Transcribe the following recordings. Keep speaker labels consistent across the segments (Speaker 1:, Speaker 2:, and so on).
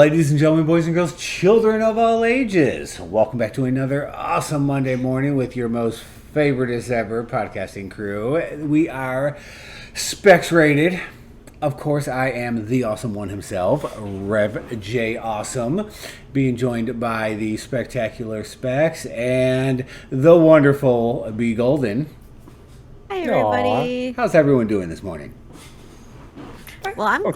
Speaker 1: Ladies and gentlemen, boys and girls, children of all ages, welcome back to another awesome Monday morning with your most favoriteest ever podcasting crew. We are SpecsRated. Of course, I am the awesome one himself, RevJAwesome, being joined by the spectacular Specs and the wonderful BeaGolden.
Speaker 2: Hi, everybody.
Speaker 1: Aww. How's everyone doing this morning?
Speaker 2: Well, I'm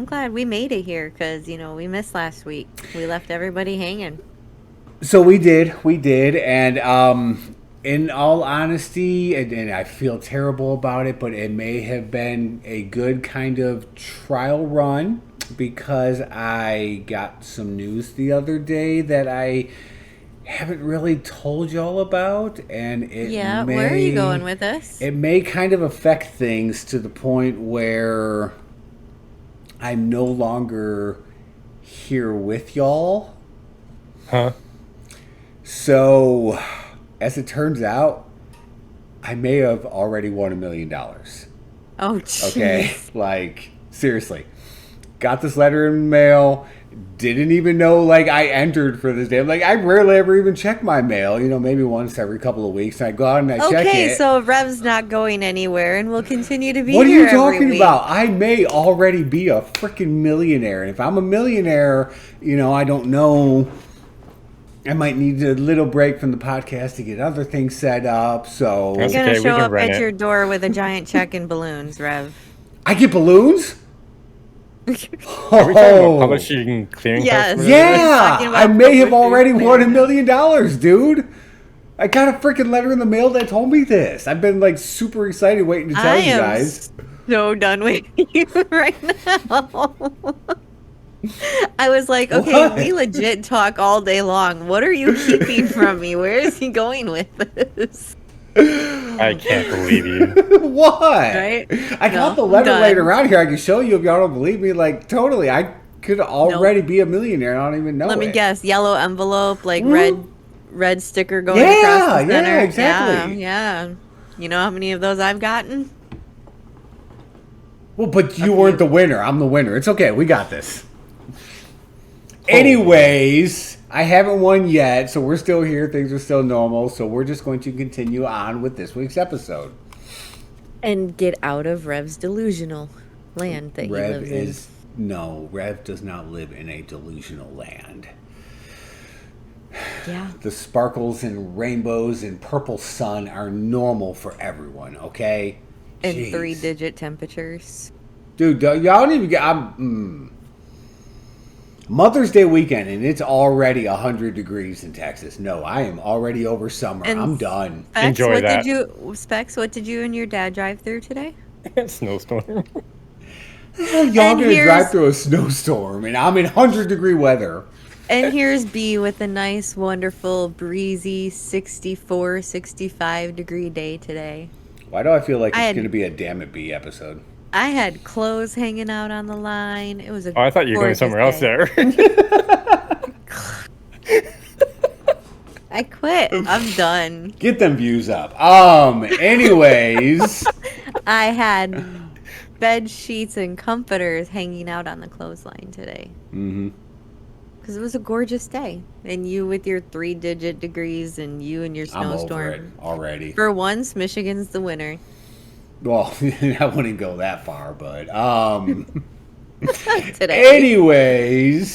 Speaker 2: glad we made it here because, we missed last week. We left everybody hanging.
Speaker 1: So we did, and in all honesty, and I feel terrible about it, but it may have been a good kind of trial run because I got some news the other day that I haven't really told y'all about, and
Speaker 2: where are you going with this?
Speaker 1: It may kind of affect things to the point where I'm no longer here with y'all.
Speaker 3: Huh?
Speaker 1: So, as it turns out, I may have already won $1 million.
Speaker 2: Oh, jeez.
Speaker 1: Okay? Like, seriously. Got this letter in the mail. Didn't even know, I entered for this day. I rarely ever even check my mail. Maybe once every couple of weeks. And I go out and I check it.
Speaker 2: Okay, so Rev's not going anywhere and will continue to be
Speaker 1: What are
Speaker 2: here
Speaker 1: you talking
Speaker 2: week.
Speaker 1: about? I may already be a freaking millionaire. And if I'm a millionaire, I don't know. I might need a little break from the podcast to get other things set up. So
Speaker 2: I'm going to show up at your door with a giant check and balloons, Rev.
Speaker 1: I get balloons?
Speaker 3: Are we talking about publishing clearing?
Speaker 2: Yes.
Speaker 1: Yeah, I may have already won $1 million, dude. I got a freaking letter in the mail that told me this. I've been super excited waiting to tell you guys.
Speaker 2: So done with you right now. I was like, okay,
Speaker 1: what?
Speaker 2: We legit talk all day long. What are you keeping from me? Where is he going with this?
Speaker 3: I can't believe you.
Speaker 1: What?
Speaker 2: Right?
Speaker 1: I got the letter later around here. I can show you if y'all don't believe me. Totally. I could already be a millionaire. I don't even know.
Speaker 2: Let me guess. Yellow envelope, red sticker going
Speaker 1: across
Speaker 2: the center.
Speaker 1: Yeah, exactly.
Speaker 2: Yeah. You know how many of those I've gotten?
Speaker 1: Well, but you weren't the winner. I'm the winner. It's okay. We got this. Anyways, I haven't won yet, so we're still here. Things are still normal, so we're just going to continue on with this week's episode.
Speaker 2: And get out of Rev's delusional land that he lives in.
Speaker 1: No, Rev does not live in a delusional land.
Speaker 2: Yeah.
Speaker 1: The sparkles and rainbows and purple sun are normal for everyone, okay?
Speaker 2: And 3-digit temperatures.
Speaker 1: Dude, y'all don't even get... Mother's Day weekend, and it's already 100 degrees in Texas. No, I am already over summer.
Speaker 2: And
Speaker 1: I'm done.
Speaker 2: Specs,
Speaker 3: enjoy that.
Speaker 2: Specs, what did you and your dad drive through today?
Speaker 3: Snowstorm.
Speaker 1: Y'all gonna drive through a snowstorm, and I'm in 100-degree weather.
Speaker 2: And here's B with a nice, wonderful, breezy 64, 65-degree day today.
Speaker 1: Why do I feel like it's going to be a Damn It B episode?
Speaker 2: I had clothes hanging out on the line. It was
Speaker 3: I thought you were going somewhere else there.
Speaker 2: I quit. I'm done.
Speaker 1: Get them views up. Anyways.
Speaker 2: I had bed sheets and comforters hanging out on the clothesline today.
Speaker 1: Mm-hmm.
Speaker 2: Because it was a gorgeous day. And you with your 3-digit degrees and you and your snowstorm.
Speaker 1: I'm over it already.
Speaker 2: For once, Michigan's the winner.
Speaker 1: Well, I wouldn't go that far, but
Speaker 2: today.
Speaker 1: Anyways,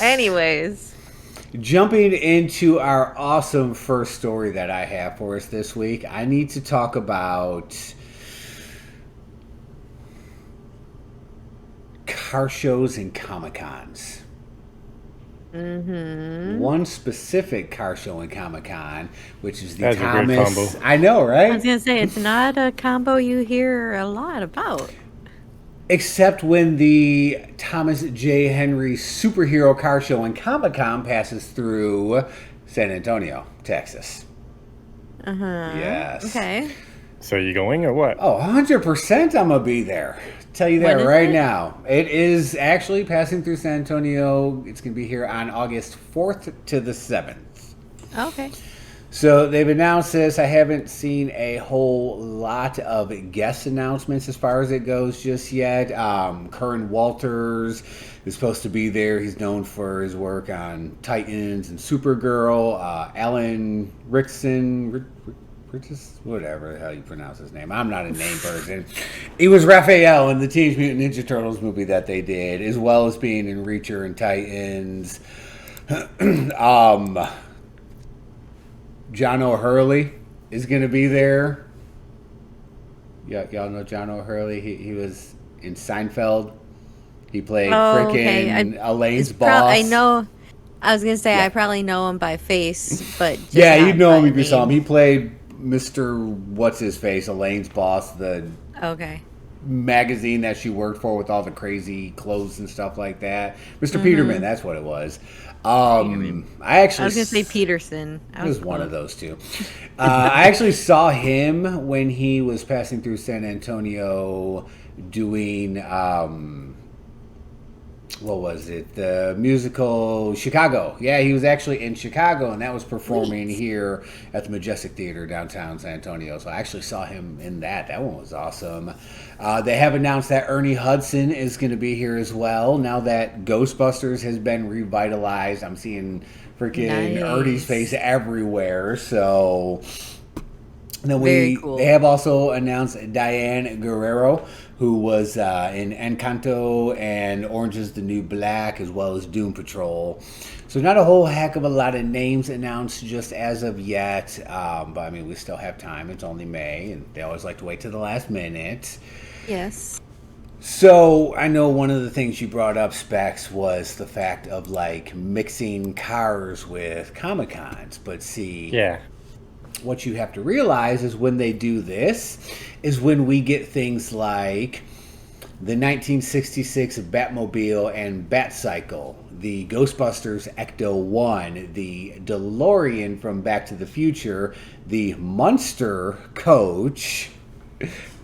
Speaker 1: jumping into our awesome first story that I have for us this week, I need to talk about car shows and Comic-Cons.
Speaker 2: Mm-hmm.
Speaker 1: One specific car show and Comic-Con, which is the
Speaker 3: That's
Speaker 1: Thomas.
Speaker 3: a great combo.
Speaker 1: I know, right?
Speaker 2: I was gonna say it's not a combo you hear a lot about.
Speaker 1: Except when the Thomas J. Henry Superhero Car Show and Comic-Con passes through San Antonio, Texas.
Speaker 2: Uh-huh.
Speaker 1: Yes.
Speaker 2: Okay.
Speaker 3: So are you going or what?
Speaker 1: Oh, 100% I'm going to be there. Tell you that right now. It is actually passing through San Antonio. It's going to be here on August 4th to the 7th.
Speaker 2: Okay.
Speaker 1: So they've announced this. I haven't seen a whole lot of guest announcements as far as it goes just yet. Curran Walters is supposed to be there. He's known for his work on Titans and Supergirl. Alan Rickson, whatever the hell you pronounce his name. I'm not a name person. He was Raphael in the Teenage Mutant Ninja Turtles movie that they did, as well as being in Reacher and Titans. John O'Hurley is going to be there. Y'all know John O'Hurley? He was in Seinfeld. He played frickin' Elaine's boss.
Speaker 2: I know. I was going to say,
Speaker 1: Yeah.
Speaker 2: I probably know him by face, but just
Speaker 1: Yeah,
Speaker 2: not
Speaker 1: you'd know
Speaker 2: by
Speaker 1: him if you saw him.
Speaker 2: name.
Speaker 1: He played Mr. What's-His-Face, Elaine's boss, the
Speaker 2: Okay.
Speaker 1: magazine that she worked for with all the crazy clothes and stuff like that. Mr. Peterman, that's what it was. I
Speaker 2: I was going to say Peterson.
Speaker 1: It was one of those two. I actually saw him when he was passing through San Antonio doing, what was it? The musical Chicago. Yeah, he was actually in Chicago, and that was performing here at the Majestic Theater downtown San Antonio. So I actually saw him in that. That one was awesome. They have announced that Ernie Hudson is going to be here as well. Now that Ghostbusters has been revitalized, I'm seeing freaking Ernie's face everywhere. So then
Speaker 2: cool.
Speaker 1: They have also announced Diane Guerrero, who was in Encanto and Orange is the New Black, as well as Doom Patrol. So not a whole heck of a lot of names announced just as of yet. But I mean, we still have time. It's only May, and they always like to wait to the last minute.
Speaker 2: Yes.
Speaker 1: So I know one of the things you brought up, Specs, was the fact of like mixing cars with Comic-Cons. But see,
Speaker 3: Yeah.
Speaker 1: what you have to realize is when they do this is when we get things like the 1966 Batmobile and Batcycle, the Ghostbusters Ecto-1, the DeLorean from Back to the Future, the Munster coach,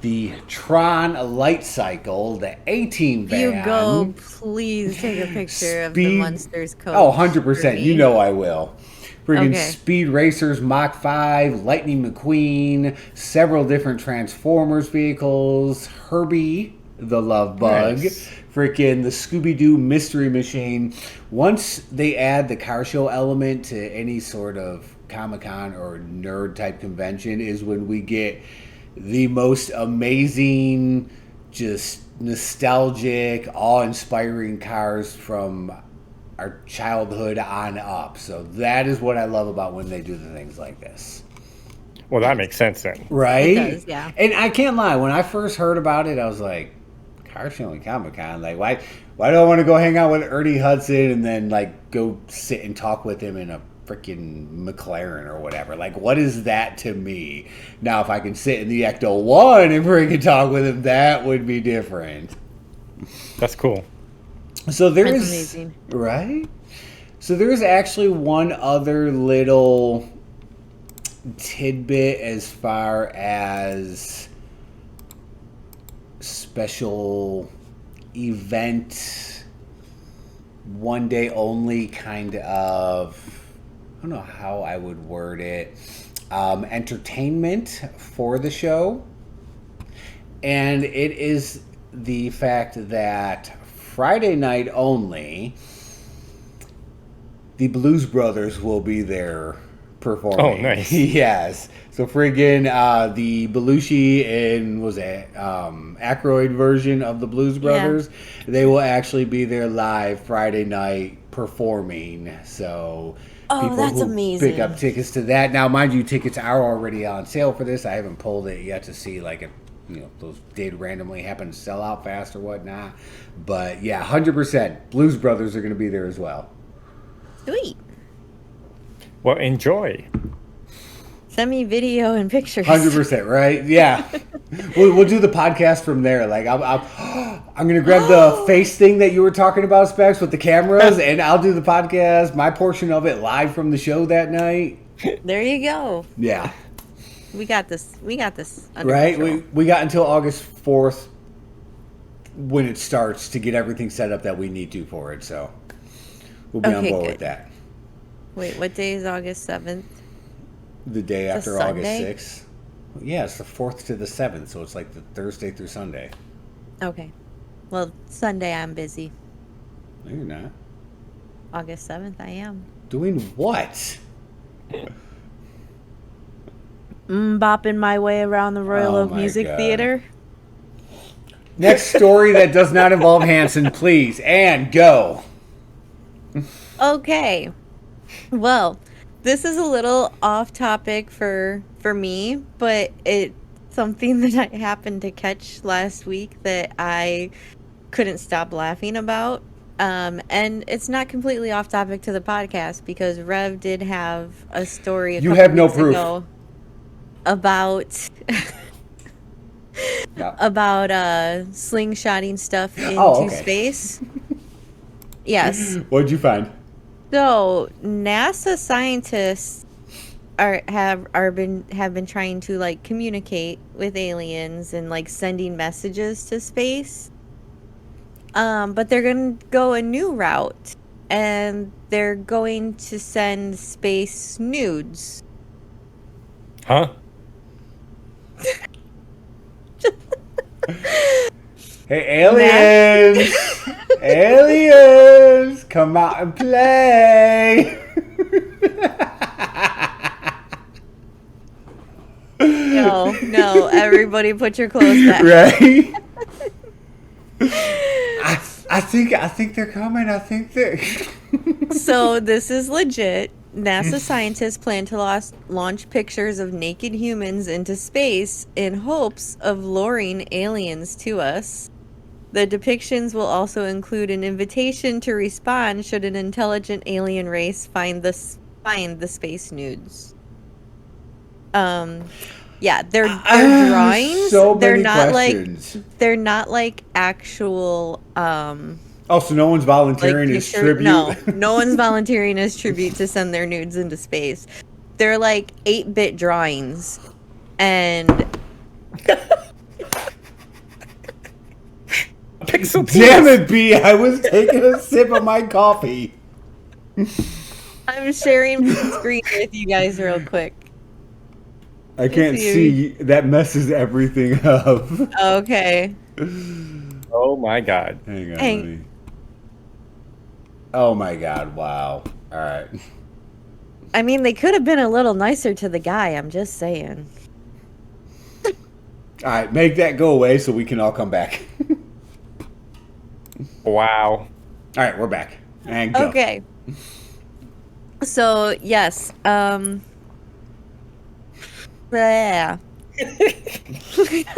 Speaker 1: the Tron Light Cycle, the A-Team van.
Speaker 2: You go, please take a picture of the Munsters coach.
Speaker 1: Oh, 100%. You know I will. Friggin'
Speaker 2: Okay.
Speaker 1: Speed Racers Mach 5, Lightning McQueen, several different Transformers vehicles, Herbie the Love Bug,
Speaker 3: Nice.
Speaker 1: freaking the Scooby-Doo Mystery Machine. Once they add the car show element to any sort of Comic-Con or nerd type convention is when we get the most amazing, just nostalgic, awe-inspiring cars from our childhood on up. So that is what I love about when they do the things like this.
Speaker 3: Well, that makes sense then.
Speaker 1: Right?
Speaker 2: It does, yeah.
Speaker 1: And I can't lie, when I first heard about it, I was like, car show and Comic-Con, like why do I want to go hang out with Ernie Hudson and then like go sit and talk with him in a freaking McLaren or whatever? Like, what is that to me? Now, if I can sit in the Ecto-1 and freaking talk with him, that would be different.
Speaker 3: That's cool.
Speaker 1: So there
Speaker 2: That's
Speaker 1: is
Speaker 2: amazing.
Speaker 1: right. So there's actually one other little tidbit as far as special event, one day only kind of. I don't know how I would word it. Entertainment for the show, and it is the fact that Friday night only, the Blues Brothers will be there performing.
Speaker 3: Oh, nice.
Speaker 1: Yes. So friggin' the Belushi and was it Aykroyd version of the Blues Brothers, they will actually be there live Friday night performing. So people
Speaker 2: that's
Speaker 1: who
Speaker 2: amazing.
Speaker 1: pick up tickets to that. Now, mind you, tickets are already on sale for this. I haven't pulled it yet to see like if those did randomly happen to sell out fast or whatnot. But yeah, 100%. Blues Brothers are going to be there as well.
Speaker 2: Sweet.
Speaker 3: Well, enjoy.
Speaker 2: Send me video and pictures.
Speaker 1: 100%, right? Yeah. we'll do the podcast from there. Like I'm going to grab the face thing that you were talking about, Specs, with the cameras, and I'll do the podcast, my portion of it live from the show that night.
Speaker 2: There you go.
Speaker 1: Yeah.
Speaker 2: We got this. Under
Speaker 1: Right?
Speaker 2: control.
Speaker 1: We got until August 4th when it starts to get everything set up that we need to for it. So we'll be on
Speaker 2: Okay,
Speaker 1: board
Speaker 2: good.
Speaker 1: with that.
Speaker 2: Wait, what day is August 7th?
Speaker 1: The day
Speaker 2: It's
Speaker 1: after
Speaker 2: a
Speaker 1: August
Speaker 2: Sunday?
Speaker 1: 6th. Yeah, it's the 4th to the 7th, so it's like the Thursday through Sunday.
Speaker 2: Okay. Well, Sunday I'm busy.
Speaker 1: No, you're not.
Speaker 2: August 7th I am.
Speaker 1: Doing what?
Speaker 2: Bopping my way around the Royal
Speaker 1: Oh
Speaker 2: Oak
Speaker 1: my
Speaker 2: Music
Speaker 1: God.
Speaker 2: Theater.
Speaker 1: Next story that does not involve Hanson, please. And go.
Speaker 2: Okay. Well, this is a little off topic for me, but it's something that I happened to catch last week that I couldn't stop laughing about. And it's not completely off topic to the podcast because Rev did have a story a
Speaker 1: You
Speaker 2: couple
Speaker 1: have no
Speaker 2: weeks
Speaker 1: proof.
Speaker 2: ago about
Speaker 1: No.
Speaker 2: about slingshotting stuff into
Speaker 1: Oh, okay.
Speaker 2: space. Yes.
Speaker 1: What'd you find?
Speaker 2: So NASA scientists have been trying to like communicate with aliens and like sending messages to space. But they're gonna go a new route, and they're going to send space nudes.
Speaker 3: Huh?
Speaker 1: Hey, aliens! Aliens! Come out and play!
Speaker 2: No, everybody put your clothes back.
Speaker 1: Right? I think they're coming. I think they're...
Speaker 2: So this is legit. NASA scientists plan to launch pictures of naked humans into space in hopes of luring aliens to us. The depictions will also include an invitation to respond should an intelligent alien race find the space nudes. Yeah, they're drawings.
Speaker 1: So
Speaker 2: they're
Speaker 1: many
Speaker 2: not
Speaker 1: questions.
Speaker 2: they're not like actual
Speaker 1: Oh, so no one's volunteering as tribute?
Speaker 2: No one's volunteering as tribute to send their nudes into space. They're like 8-bit drawings. And
Speaker 3: Pixel
Speaker 1: damn it, B! I was taking a sip of my coffee.
Speaker 2: I'm sharing my screen with you guys real quick.
Speaker 1: I can't see. That messes everything up.
Speaker 2: Okay.
Speaker 3: Oh my god.
Speaker 1: Hang on.
Speaker 2: Hey.
Speaker 1: Let me... Oh my god! Wow. All right.
Speaker 2: I mean, they could have been a little nicer to the guy. I'm just saying.
Speaker 1: All right. Make that go away so we can all come back.
Speaker 3: Wow.
Speaker 1: All right, we're back. And go.
Speaker 2: Okay. So yes. Yeah.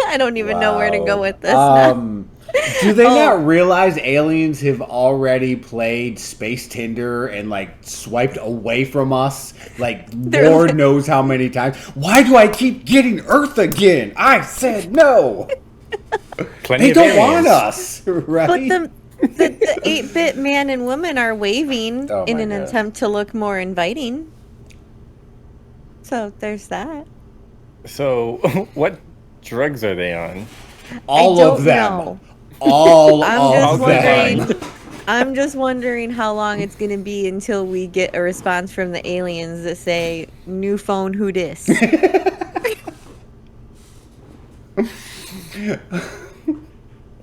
Speaker 2: I don't even know where to go with this.
Speaker 1: Do they not realize aliens have already played Space Tinder and like swiped away from us? Like Lord knows how many times. Why do I keep getting Earth again? I said no.
Speaker 3: Plenty
Speaker 1: They
Speaker 3: of
Speaker 1: don't
Speaker 3: aliens.
Speaker 1: want us, right?
Speaker 2: But the 8-bit man and woman are waving
Speaker 1: Oh
Speaker 2: in
Speaker 1: my
Speaker 2: an
Speaker 1: God.
Speaker 2: attempt to look more inviting. So there's that.
Speaker 3: So, what drugs are they on?
Speaker 1: All
Speaker 2: don't
Speaker 1: of them.
Speaker 2: know.
Speaker 1: All
Speaker 2: I'm
Speaker 1: of
Speaker 2: just
Speaker 1: them.
Speaker 2: wondering. I'm just wondering how long it's gonna be until we get a response from the aliens that say "new phone, who dis?"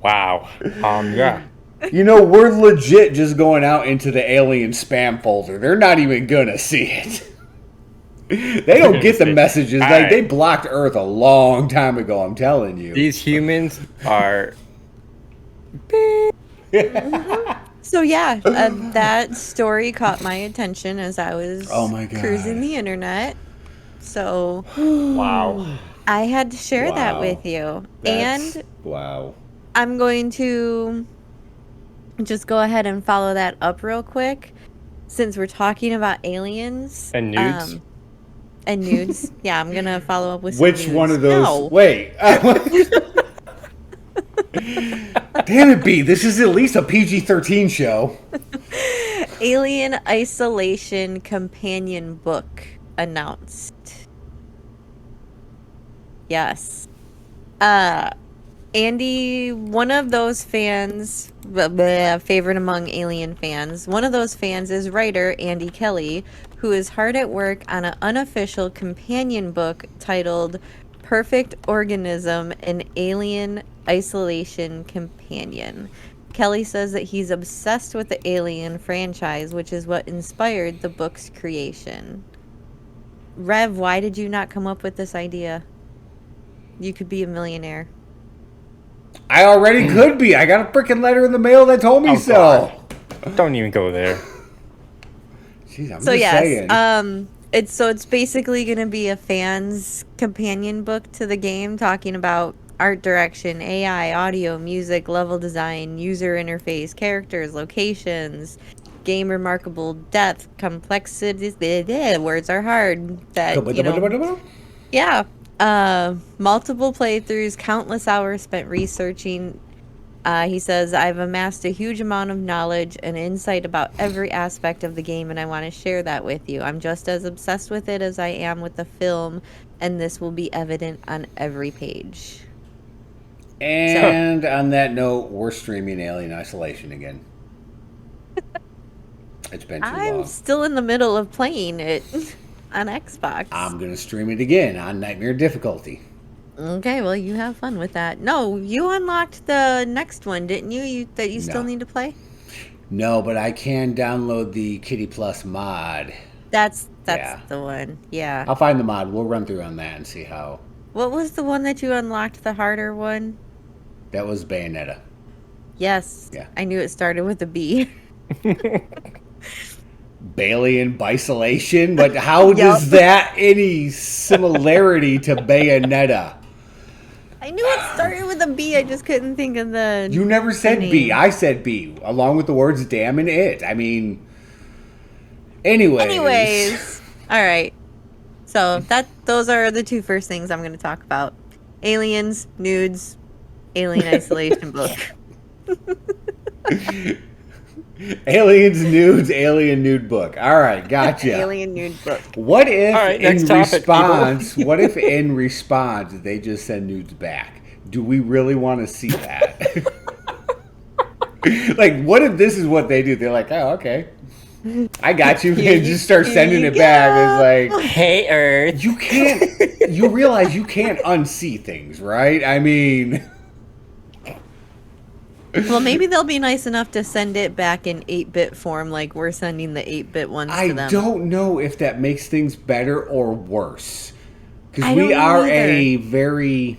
Speaker 3: Wow. Yeah.
Speaker 1: You know, we're legit just going out into the alien spam folder. They're not even gonna see it. They don't get the messages. Like, they blocked Earth a long time ago, I'm telling you.
Speaker 3: These humans are...
Speaker 2: So yeah, that story caught my attention as I was
Speaker 1: Oh my God.
Speaker 2: cruising the internet. So
Speaker 3: Wow.
Speaker 2: I had to share that
Speaker 1: Wow.
Speaker 2: with you.
Speaker 1: That's-
Speaker 2: And
Speaker 1: wow.
Speaker 2: I'm going to just go ahead and follow that up real quick since we're talking about aliens.
Speaker 3: And nudes?
Speaker 2: And nudes. Yeah, I'm going to follow up with some
Speaker 1: Which
Speaker 2: nudes.
Speaker 1: one of those?
Speaker 2: No.
Speaker 1: Wait. Damn it, B. This is at least a PG-13 show.
Speaker 2: Alien Isolation Companion Book announced. Yes. Andy, one of those fans, favorite among Alien fans, one of those fans is writer Andy Kelly, who is hard at work on an unofficial companion book titled Perfect Organism, an Alien Isolation Companion. Kelly says that he's obsessed with the Alien franchise, which is what inspired the book's creation. Rev, why did you not come up with this idea? You could be a millionaire.
Speaker 1: I already could be. I got a freaking letter in the mail that told me so.
Speaker 3: God. Don't even go there.
Speaker 1: Jeez, I'm
Speaker 2: So
Speaker 1: just
Speaker 2: yes,
Speaker 1: saying.
Speaker 2: it's basically going to be a fan's companion book to the game, talking about art direction, AI, audio, music, level design, user interface, characters, locations, game remarkable depth, complexity. Words are hard. Yeah. Multiple playthroughs, countless hours spent researching. He says, I've amassed a huge amount of knowledge and insight about every aspect of the game, and I want to share that with you. I'm just as obsessed with it as I am with the film, and this will be evident on every page.
Speaker 1: And on that note, we're streaming Alien Isolation again. It's been too long.
Speaker 2: I'm still in the middle of playing it on Xbox.
Speaker 1: I'm going to stream it again on Nightmare difficulty.
Speaker 2: Okay, well, you have fun with that. No, you unlocked the next one, didn't you? That you still need to play?
Speaker 1: No, but I can download the Kitty Plus mod.
Speaker 2: That's the one. Yeah.
Speaker 1: I'll find the mod. We'll run through on that and see how.
Speaker 2: What was the one that you unlocked, the harder one?
Speaker 1: That was Bayonetta.
Speaker 2: Yes.
Speaker 1: Yeah.
Speaker 2: I knew it started with a B.
Speaker 1: Balian Bisolation? But how does that any similarity to Bayonetta?
Speaker 2: I knew it started with a B. I just couldn't think of the.
Speaker 1: You never said B. I said B, along with the words damn and it. I mean, anyways.
Speaker 2: All right. So those are the two first things I'm going to talk about. Aliens, nudes, Alien Isolation book.
Speaker 1: Aliens, nudes, alien nude book. All right, gotcha.
Speaker 2: Alien nude book.
Speaker 1: What if what if
Speaker 3: people.
Speaker 1: in response they just send nudes back? Do we really want to see that? Like, what if this is what they do? They're like, oh, okay. I got you. And just start sending it back. It's like,
Speaker 3: hey, Earth.
Speaker 1: You realize you can't unsee things, right? I mean...
Speaker 2: Well, maybe they'll be nice enough to send it back in 8-bit form like we're sending the 8-bit ones to them.
Speaker 1: I don't know if that makes things better or worse. Because we are a very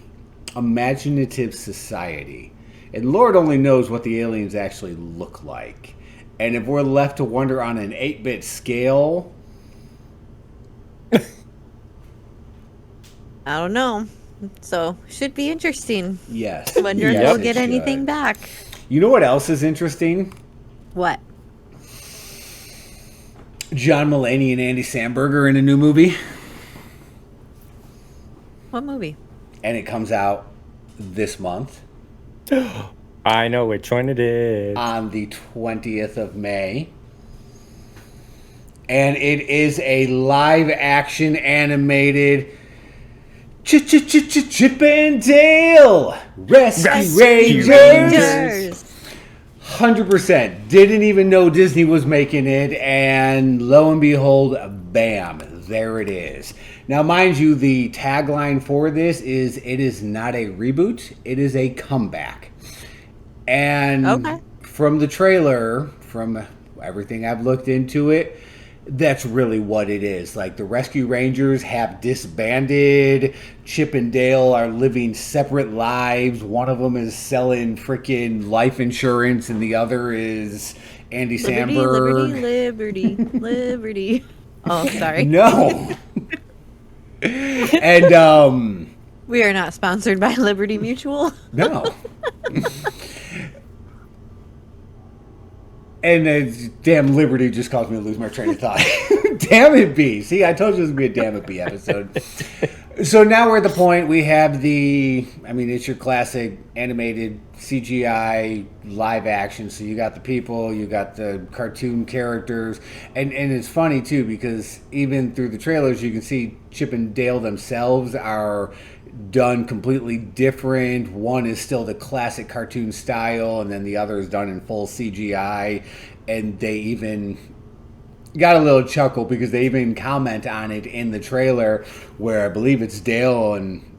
Speaker 1: imaginative society. And Lord only knows what the aliens actually look like. And if we're left to wonder on an 8-bit scale...
Speaker 2: I don't know. So, should be interesting.
Speaker 1: Yes.
Speaker 2: Wonder if we'll get anything back.
Speaker 1: You know what else is interesting?
Speaker 2: What?
Speaker 1: John Mulaney and Andy Samberg are in a new movie.
Speaker 2: What movie?
Speaker 1: And it comes out this month.
Speaker 3: I know which one it is.
Speaker 1: On the 20th of May. And it is a live-action animated... Chip and Dale Rescue Rangers. 100%. Didn't even know Disney was making it, and lo and behold, bam, there it is. Now, mind you, the tagline for this is, it is not a reboot, it is a comeback. And from the trailer, from everything I've looked into it, that's really what it is. Like, the Rescue Rangers have disbanded. Chip and Dale are living separate lives. One of them is selling freaking life insurance, and the other is Andy Samberg.
Speaker 2: Liberty. Oh, sorry.
Speaker 1: No. And,
Speaker 2: we are not sponsored by Liberty Mutual.
Speaker 1: No. And damn Liberty just caused me to lose my train of thought. Damn it, B. See, I told you it was going to be a Damn it, B episode. So now we're at the point we have it's your classic animated CGI live action. So you got the people, you got the cartoon characters. And it's funny, too, because even through the trailers, you can see Chip and Dale themselves are done completely different. One is still the classic cartoon style, and then the other is done in full CGI. And they even got a little chuckle because they even comment on it in the trailer where I believe it's Dale and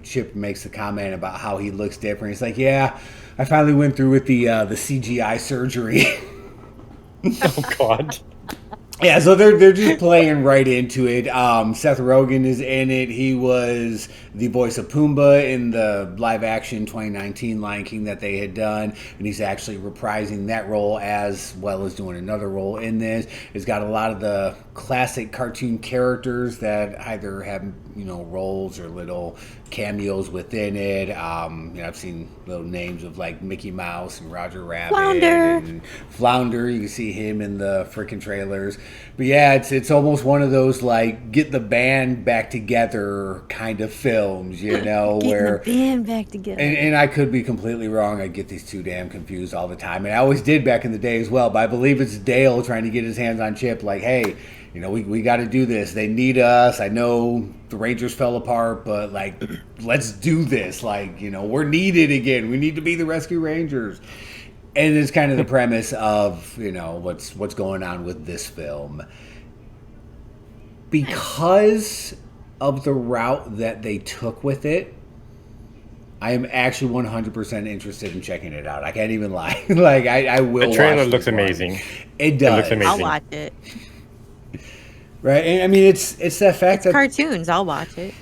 Speaker 1: Chip makes a comment about how he looks different. He's like, "Yeah, I finally went through with the CGI surgery."
Speaker 3: Oh God.
Speaker 1: Yeah, so they're just playing right into it. Seth Rogen is in it. He was the voice of Pumbaa in the live action 2019 Lion King that they had done, and he's actually reprising that role as well as doing another role in this. It's got a lot of the classic cartoon characters that either have roles or little cameos within it. I've seen little names of like Mickey Mouse and Roger Rabbit and Flounder. You can see him in the freaking trailers. But yeah, it's almost one of those like get the band back together kind of films, where
Speaker 2: the band back together.
Speaker 1: And I could be completely wrong. I get these two damn confused all the time, and I always did back in the day as well. But I believe it's Dale trying to get his hands on Chip, like, hey, we got to do this. They need us. I know the Rangers fell apart, but like, let's do this. Like, we're needed again. We need to be the Rescue Rangers. And it's kind of the premise of, what's going on with this film. Because of the route that they took with it, I am actually 100% interested in checking it out. I can't even lie. Like, I will.
Speaker 3: The trailer looks amazing.
Speaker 1: It does.
Speaker 3: It looks amazing.
Speaker 2: I'll watch it.
Speaker 1: Right? And I mean, it's that fact that
Speaker 2: cartoons. I'll watch it.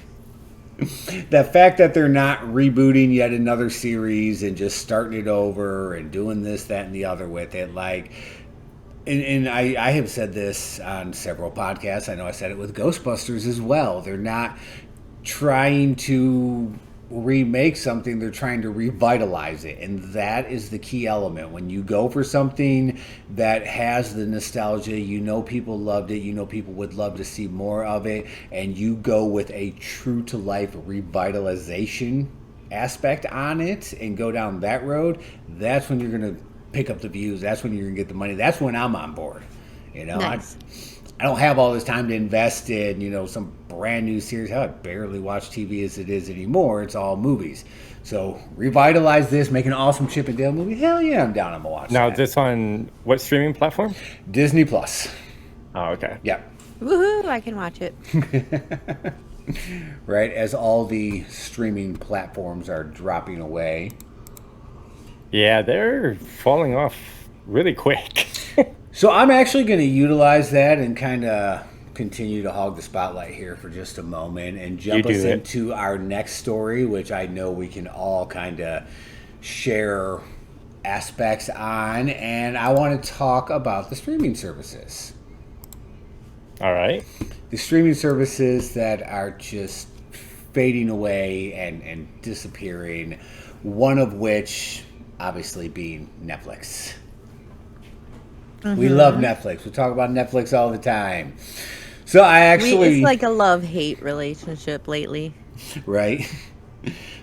Speaker 1: The fact that they're not rebooting yet another series and just starting it over and doing this, that, and the other with it, like, and I have said this on several podcasts. I know I said it with Ghostbusters as well. They're not trying to remake something, they're trying to revitalize it, and that is the key element. When you go for something that has the nostalgia, people loved it, people would love to see more of it, and you go with a true to life revitalization aspect on it and go down that road, that's when you're going to pick up the views, that's when you're going to get the money, that's when I'm on board.
Speaker 2: Nice.
Speaker 1: I don't have all this time to invest in, some brand new series. Hell, I barely watch TV as it is anymore. It's all movies. So revitalize this, make an awesome Chip and Dale movie. Hell yeah, I'm down. I'm gonna watch
Speaker 3: now,
Speaker 1: that.
Speaker 3: this on what streaming platform?
Speaker 1: Disney Plus.
Speaker 3: Oh, okay.
Speaker 1: Yep.
Speaker 2: Woohoo! I can watch it.
Speaker 1: Right, as all the streaming platforms are dropping away.
Speaker 3: Yeah, they're falling off really quick.
Speaker 1: So I'm actually going to utilize that and kind of continue to hog the spotlight here for just a moment and jump us into our next story, which I know we can all kind of share aspects on. And I want to talk about the streaming services.
Speaker 3: All right.
Speaker 1: The streaming services that are just fading away and disappearing, one of which obviously being Netflix. Mm-hmm. We love Netflix. We talk about Netflix all the time. So
Speaker 2: it's like a love-hate relationship lately.
Speaker 1: Right?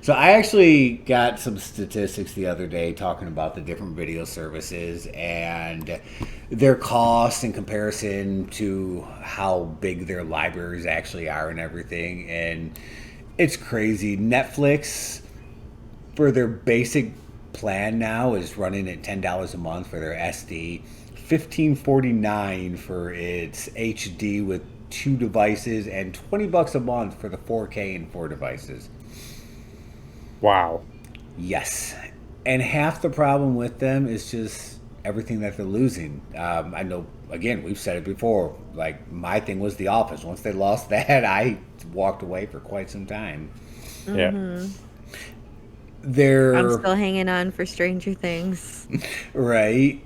Speaker 1: So I actually got some statistics the other day talking about the different video services and their cost in comparison to how big their libraries actually are and everything. And it's crazy. Netflix, for their basic plan now, is running at $10 a month for their SD. $15.49 for its HD with 2 devices, and $20 a month for the 4K and 4 devices.
Speaker 3: Wow.
Speaker 1: Yes. And half the problem with them is just everything that they're losing. I know, again, we've said it before, like my thing was The Office. Once they lost that, I walked away for quite some time.
Speaker 3: Yeah.
Speaker 2: I'm still hanging on for Stranger Things.
Speaker 1: Right.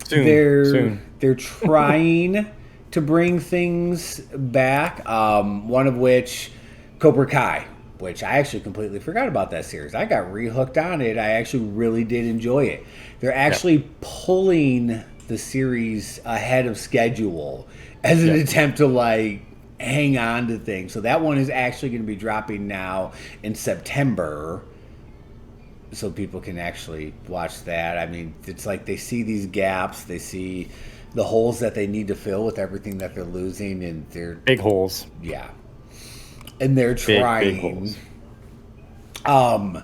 Speaker 3: Soon.
Speaker 1: They're trying to bring things back. One of which, Cobra Kai, which I actually completely forgot about that series. I got re-hooked on it. I actually really did enjoy it. They're actually pulling the series ahead of schedule as an attempt to like hang on to things. So that one is actually going to be dropping now in September. So people can actually watch that. I mean, it's like they see these gaps, they see the holes that they need to fill with everything that they're losing, and they're
Speaker 3: big holes.
Speaker 1: Yeah, and they're trying.
Speaker 3: Big holes.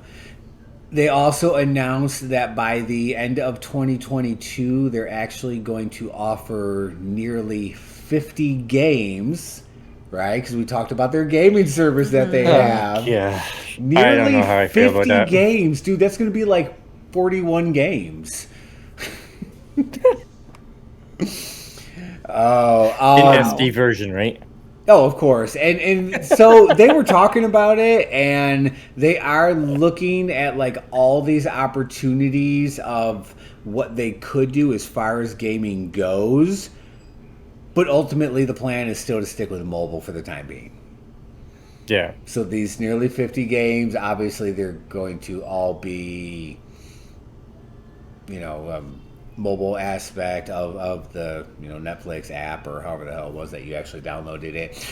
Speaker 1: They also announced that by the end of 2022, they're actually going to offer nearly 50 games, right? Because we talked about their gaming service that they have.
Speaker 3: Yeah.
Speaker 1: Nearly
Speaker 3: I don't know how I feel about
Speaker 1: 50
Speaker 3: that.
Speaker 1: games. Dude, that's going to be like 41 games. Oh,
Speaker 3: In SD version, right?
Speaker 1: Oh, of course. And so they were talking about it, and they are looking at like all these opportunities of what they could do as far as gaming goes. But ultimately the plan is still to stick with mobile for the time being.
Speaker 3: Yeah.
Speaker 1: So these nearly 50 games, obviously they're going to all be, mobile aspect of the, Netflix app or however the hell it was that you actually downloaded it.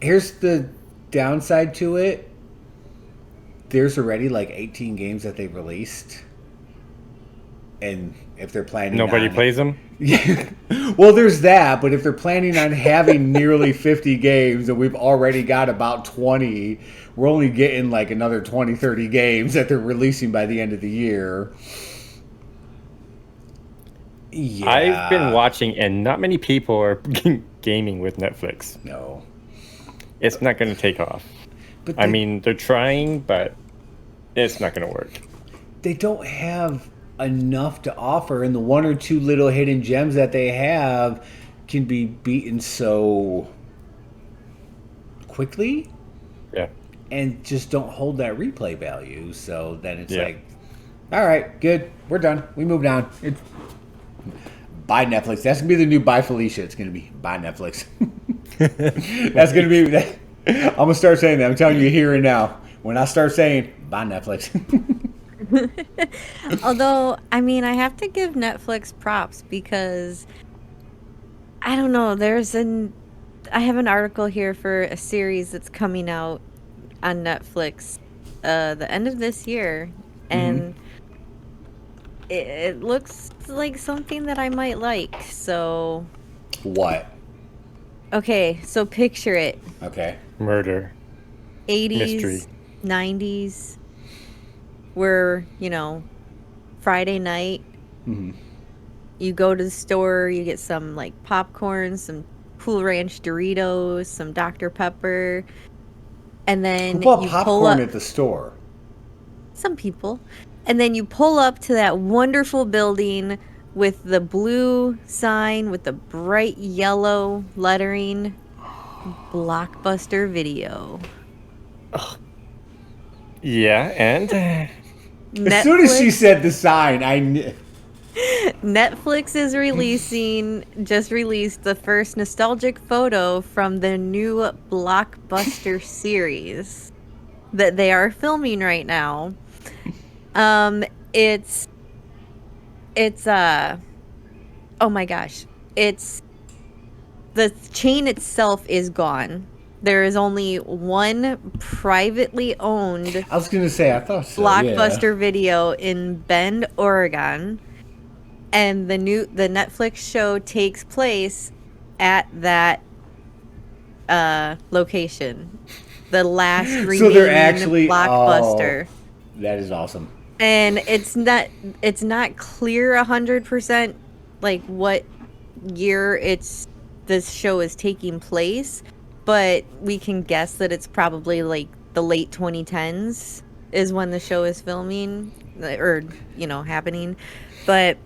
Speaker 1: Here's the downside to it. There's already like 18 games that they've released. And if they're planning
Speaker 3: Nobody plays them?
Speaker 1: Yeah. Well, there's that, but if they're planning on having nearly 50 games and we've already got about 20, we're only getting like another 20, 30 games that they're releasing by the end of the year. Yeah.
Speaker 3: I've been watching, and not many people are gaming with Netflix.
Speaker 1: No.
Speaker 3: It's not going to take off.
Speaker 1: But
Speaker 3: I mean, they're trying, but it's not going to work.
Speaker 1: They don't have enough to offer, and the one or two little hidden gems that they have can be beaten so quickly.
Speaker 3: Yeah.
Speaker 1: And just don't hold that replay value. So then it's like, all right, good, we're done. We moved on. It's buy Netflix. That's gonna be the new buy Felicia. It's gonna be buy Netflix. That's gonna be. I'm gonna start saying that. I'm telling you here and now. When I start saying buy Netflix.
Speaker 2: Although, I mean, I have to give Netflix props because I don't know. I have an article here for a series that's coming out on Netflix the end of this year, and it looks like something that I might like. So,
Speaker 1: What?
Speaker 2: Okay, so picture it.
Speaker 1: Okay.
Speaker 3: Murder.
Speaker 2: 80s,
Speaker 3: Mystery.
Speaker 2: 90s. Where, Friday night, you go to the store, you get some like popcorn, some Cool Ranch Doritos, some Dr. Pepper, and then
Speaker 1: Who bought
Speaker 2: you
Speaker 1: popcorn
Speaker 2: pull up.
Speaker 1: at the store?
Speaker 2: Some people, and then you pull up to that wonderful building with the blue sign with the bright yellow lettering, Blockbuster Video.
Speaker 3: Yeah, and
Speaker 1: As soon as she said the sign, I knew.
Speaker 2: Netflix is just released the first nostalgic photo from the new Blockbuster series that they are filming right now. It's oh my gosh. The chain itself is gone. There is only one privately owned
Speaker 1: I was gonna say I thought so.
Speaker 2: Blockbuster Video in Bend, Oregon, and the Netflix show takes place at that location. The last remaining
Speaker 1: So they're actually
Speaker 2: Blockbuster.
Speaker 1: Oh, that is awesome.
Speaker 2: And it's not clear 100% like what year this show is taking place, but we can guess that it's probably like the late 2010s is when the show is filming or happening. But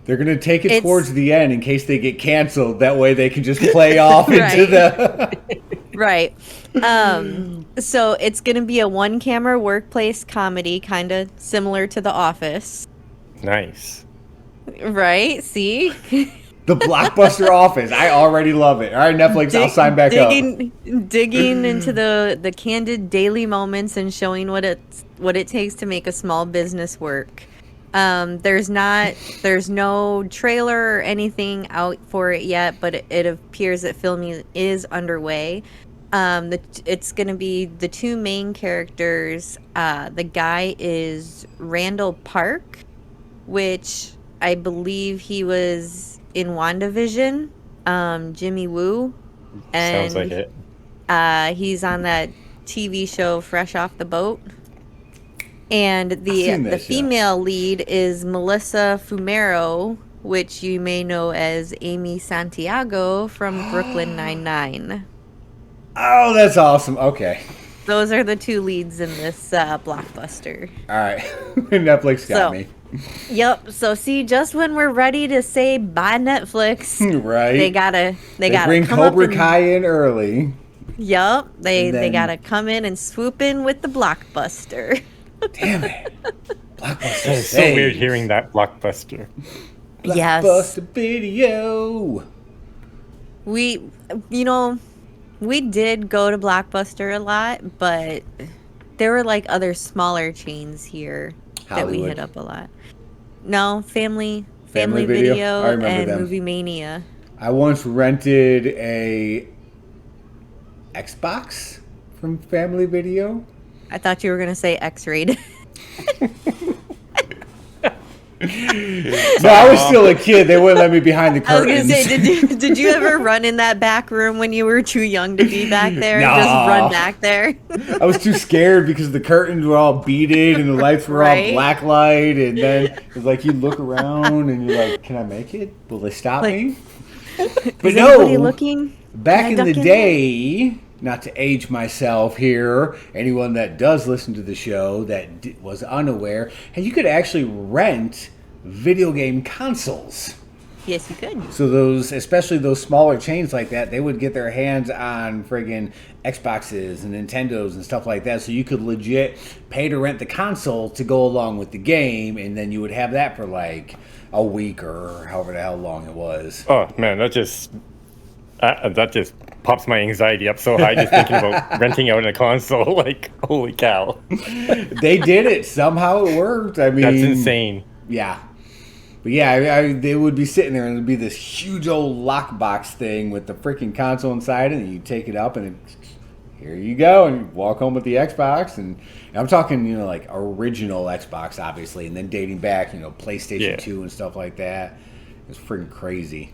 Speaker 1: they're gonna take it towards the end in case they get canceled. That way they can just play off into the
Speaker 2: right. So it's gonna be a one-camera workplace comedy, kind of similar to The Office.
Speaker 3: Nice.
Speaker 2: Right? See?
Speaker 1: The Blockbuster Office. I already love it. All right, Netflix, I'll sign back up.
Speaker 2: Digging into the candid daily moments and showing what it takes to make a small business work. There's no trailer or anything out for it yet, but it appears that filming is underway. It's going to be the two main characters. The guy is Randall Park, which I believe he was in WandaVision, Jimmy Woo. And,
Speaker 3: sounds like it.
Speaker 2: He's on that TV show Fresh Off the Boat. And the female lead is Melissa Fumero, which you may know as Amy Santiago from Brooklyn Nine-Nine.
Speaker 1: Oh, that's awesome. Okay.
Speaker 2: Those are the two leads in this blockbuster.
Speaker 1: All right. Netflix got me.
Speaker 2: Yep. So see, just when we're ready to say bye Netflix,
Speaker 1: Right.
Speaker 2: they gotta
Speaker 1: bring
Speaker 2: come
Speaker 1: Cobra
Speaker 2: up
Speaker 1: Kai in early.
Speaker 2: Yep. They
Speaker 1: then-
Speaker 2: gotta come in and swoop in with the blockbuster.
Speaker 1: Damn it. Blockbuster
Speaker 3: It's so weird hearing that blockbuster.
Speaker 2: Yes.
Speaker 1: Blockbuster video.
Speaker 2: We did go to Blockbuster a lot, but there were like other smaller chains here that we
Speaker 1: Hollywood.
Speaker 2: hit up a lot. No, Family
Speaker 1: Family Video?
Speaker 2: Video,
Speaker 1: I remember
Speaker 2: and
Speaker 1: them.
Speaker 2: Movie Mania.
Speaker 1: I once rented a Xbox from Family Video.
Speaker 2: I thought you were gonna say X-rated.
Speaker 1: No, I was still a kid. They wouldn't let me behind the
Speaker 2: I was
Speaker 1: curtains.
Speaker 2: gonna say, did you ever run in that back room when you were too young to be back there?
Speaker 1: No.
Speaker 2: And just run back there.
Speaker 1: I was too scared because the curtains were all beaded and the lights were all
Speaker 2: Right?
Speaker 1: black light. And then it was like you look around and you're like, can I make it? Will they stop
Speaker 2: Like,
Speaker 1: me? But
Speaker 2: Is
Speaker 1: no,
Speaker 2: anybody looking?
Speaker 1: back
Speaker 2: Can I
Speaker 1: in the
Speaker 2: duck in
Speaker 1: day, not to age myself here, anyone that does listen to the show that was unaware, and you could actually rent video game consoles.
Speaker 2: Yes, you could.
Speaker 1: So those, especially those smaller chains like that, they would get their hands on friggin' Xboxes and Nintendos and stuff like that. So you could legit pay to rent the console to go along with the game, and then you would have that for like a week or however the hell long it was.
Speaker 3: Oh man, that just pops my anxiety up so high just thinking about renting out a console. Like, holy cow,
Speaker 1: They did it. Somehow it worked. I mean,
Speaker 3: that's insane.
Speaker 1: Yeah. But yeah, they would be sitting there and there'd be this huge old lockbox thing with the freaking console inside it, and you take it up and here you go, and you walk home with the Xbox. And I'm talking, like original Xbox, obviously, and then dating back, PlayStation 2 and stuff like that. It's freaking crazy.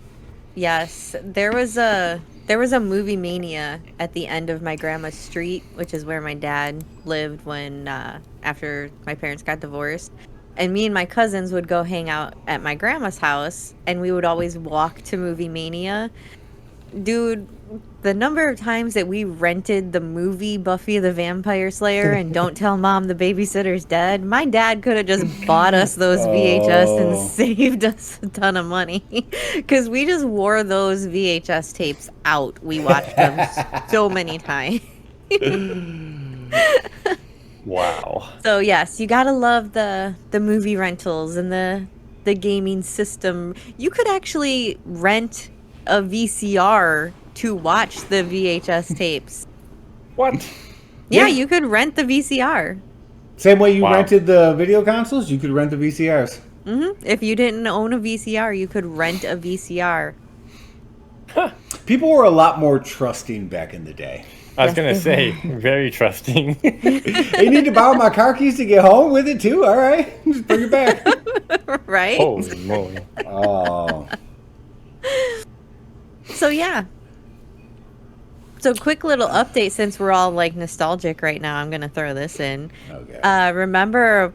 Speaker 2: Yes, there was a Movie Mania at the end of my grandma's street, which is where my dad lived when after my parents got divorced. And me and my cousins would go hang out at my grandma's house, and we would always walk to Movie Mania. Dude, the number of times that we rented the movie Buffy the Vampire Slayer and Don't Tell Mom the Babysitter's Dead, my dad could have just bought us those VHS and saved us a ton of money. Because we just wore those VHS tapes out. We watched them so many times.
Speaker 3: Wow.
Speaker 2: So yes, you gotta love the movie rentals and the gaming system. You could actually rent a VCR to watch the VHS tapes.
Speaker 3: What?
Speaker 2: Yeah,
Speaker 1: Yeah.
Speaker 2: you could rent the VCR.
Speaker 1: Same way you
Speaker 3: Wow.
Speaker 1: rented the video consoles, you could rent the VCRs.
Speaker 2: If you didn't own a VCR, you could rent a VCR.
Speaker 1: People were a lot more trusting back in the day.
Speaker 3: I was
Speaker 2: Yes,
Speaker 3: gonna
Speaker 2: they
Speaker 3: say, very trusting.
Speaker 1: You need to borrow my car keys to get home with it too? All right, just bring it back.
Speaker 2: Right?
Speaker 3: Holy moly.
Speaker 1: Oh.
Speaker 2: So yeah. So quick little update, since we're all like nostalgic right now, I'm gonna throw this in.
Speaker 1: Okay.
Speaker 2: Remember a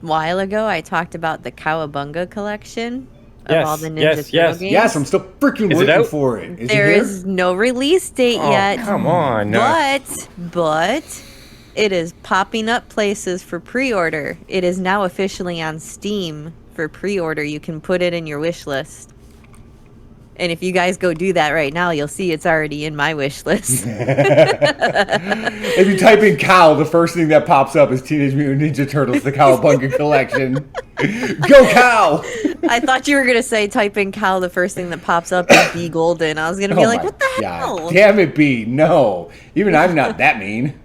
Speaker 2: while ago I talked about the Cowabunga collection of
Speaker 3: Yes,
Speaker 2: all the Ninja
Speaker 3: yes,
Speaker 2: Turtle
Speaker 3: yes.
Speaker 2: games?
Speaker 1: Yes, I'm still freaking
Speaker 3: Is it
Speaker 1: waiting
Speaker 3: out?
Speaker 1: for it. Is
Speaker 2: There
Speaker 1: it here?
Speaker 2: is no release date
Speaker 3: Oh,
Speaker 2: yet.
Speaker 3: come on.
Speaker 2: But it is popping up places for pre-order. It is now officially on Steam for pre-order. You can put it in your wish list. And if you guys go do that right now, you'll see it's already in my wish list.
Speaker 1: If you type in cow, the first thing that pops up is Teenage Mutant Ninja Turtles, the Cowabunga Collection. Go cow!
Speaker 2: I thought you were going to say type in cow. The first thing that pops up is BeaGolden. I was going to be
Speaker 1: Oh
Speaker 2: like,
Speaker 1: my
Speaker 2: what the
Speaker 1: God.
Speaker 2: hell?
Speaker 1: Damn it, B. No. Even I'm not that mean.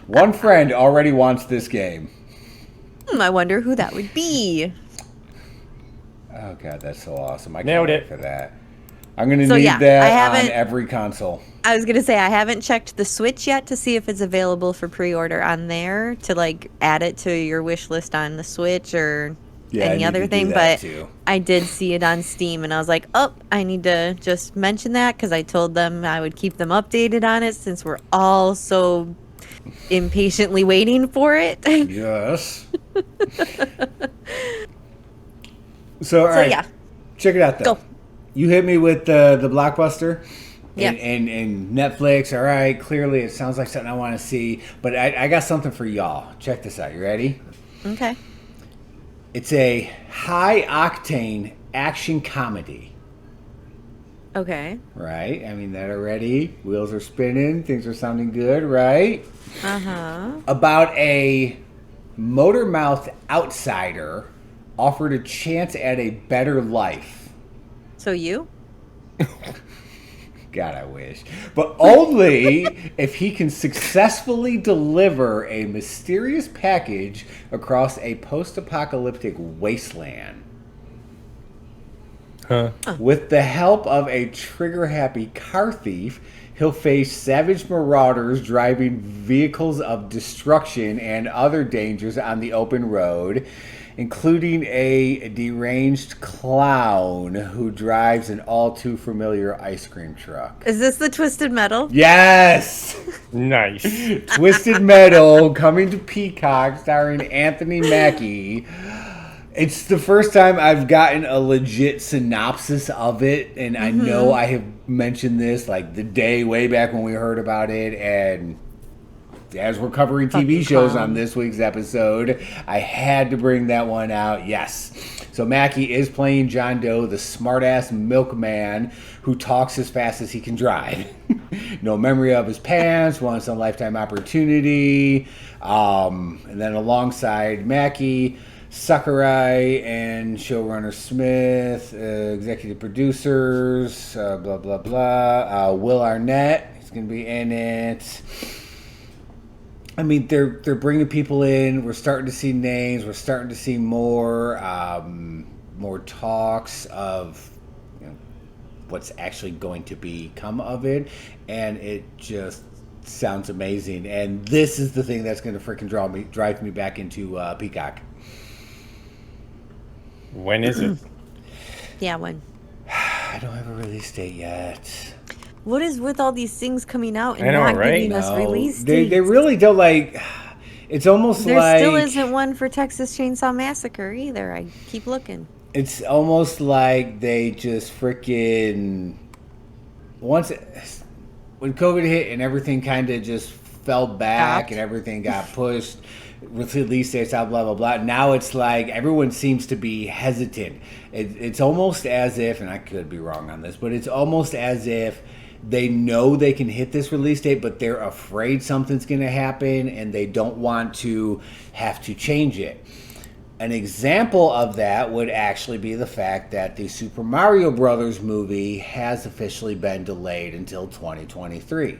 Speaker 1: One friend already wants this game.
Speaker 2: I wonder who that would be.
Speaker 1: Oh, God, that's so awesome. I can't
Speaker 3: Nailed
Speaker 1: wait
Speaker 3: it.
Speaker 1: for that. I'm going to
Speaker 2: So,
Speaker 1: need
Speaker 2: yeah, I
Speaker 1: that on
Speaker 2: haven't-
Speaker 1: every console.
Speaker 2: I was gonna say I haven't checked the Switch yet to see if it's available for pre-order on there to like add it to your wish list on the Switch or
Speaker 1: Yeah, I
Speaker 2: any
Speaker 1: need
Speaker 2: other
Speaker 1: to do
Speaker 2: thing.
Speaker 1: that
Speaker 2: But
Speaker 1: too.
Speaker 2: I did see it on Steam, and I was like, oh, I need to just mention that because I told them I would keep them updated on it since we're all so impatiently waiting for it.
Speaker 1: Yes. So, all right.
Speaker 2: yeah.
Speaker 1: Check it out, though.
Speaker 2: Go.
Speaker 1: You hit me with the Blockbuster.
Speaker 2: Yeah.
Speaker 1: And Netflix. All right. Clearly, it sounds like something I want to see. But I got something for y'all. Check this out. You ready?
Speaker 2: Okay.
Speaker 1: It's a high-octane action comedy.
Speaker 2: Okay.
Speaker 1: Right? I mean, that already. Wheels are spinning. Things are sounding good, right?
Speaker 2: Uh-huh.
Speaker 1: About a motor-mouthed outsider offered a chance at a better life.
Speaker 2: So you?
Speaker 1: God, I wish. But only if he can successfully deliver a mysterious package across a post-apocalyptic wasteland.
Speaker 3: Huh.
Speaker 1: With the help of a trigger-happy car thief, he'll face savage marauders driving vehicles of destruction and other dangers on the open road, including a deranged clown who drives an all-too-familiar ice cream truck.
Speaker 2: Is this the Twisted Metal?
Speaker 1: Yes!
Speaker 3: Nice.
Speaker 1: Twisted Metal, coming to Peacock, starring Anthony Mackie. It's the first time I've gotten a legit synopsis of it, and I know I have mentioned this like the day way back when we heard about it, and as we're covering TV shows on this week's episode, I had to bring that one out. Yes. So Mackie is playing John Doe, the smartass milkman who talks as fast as he can drive. No memory of his past, once in a lifetime opportunity. And then alongside Mackie, Sakurai and showrunner Smith, executive producers, blah, blah, blah. Will Arnett, he's going to be in it. I mean, they're bringing people in. We're starting to see names. We're starting to see more talks of what's actually going to become of it, and it just sounds amazing. And this is the thing that's going to freaking drive me back into Peacock.
Speaker 3: When is it?
Speaker 2: Yeah, when?
Speaker 1: I don't have a release date yet.
Speaker 2: What is with all these things coming out and
Speaker 3: I know,
Speaker 2: not
Speaker 3: right?
Speaker 2: giving us release dates?
Speaker 1: They really don't like. It's almost
Speaker 2: There
Speaker 1: like
Speaker 2: still isn't one for Texas Chainsaw Massacre either. I keep looking.
Speaker 1: it's almost like they just freaking when COVID hit and everything kind of just fell back
Speaker 2: Stopped.
Speaker 1: and everything got pushed with release dates out, blah blah blah. Now it's like everyone seems to be hesitant. It's almost as if, and I could be wrong on this, but it's almost as if they know they can hit this release date, but they're afraid something's going to happen and they don't want to have to change it. An example of that would actually be the fact that the Super Mario Brothers movie has officially been delayed until 2023.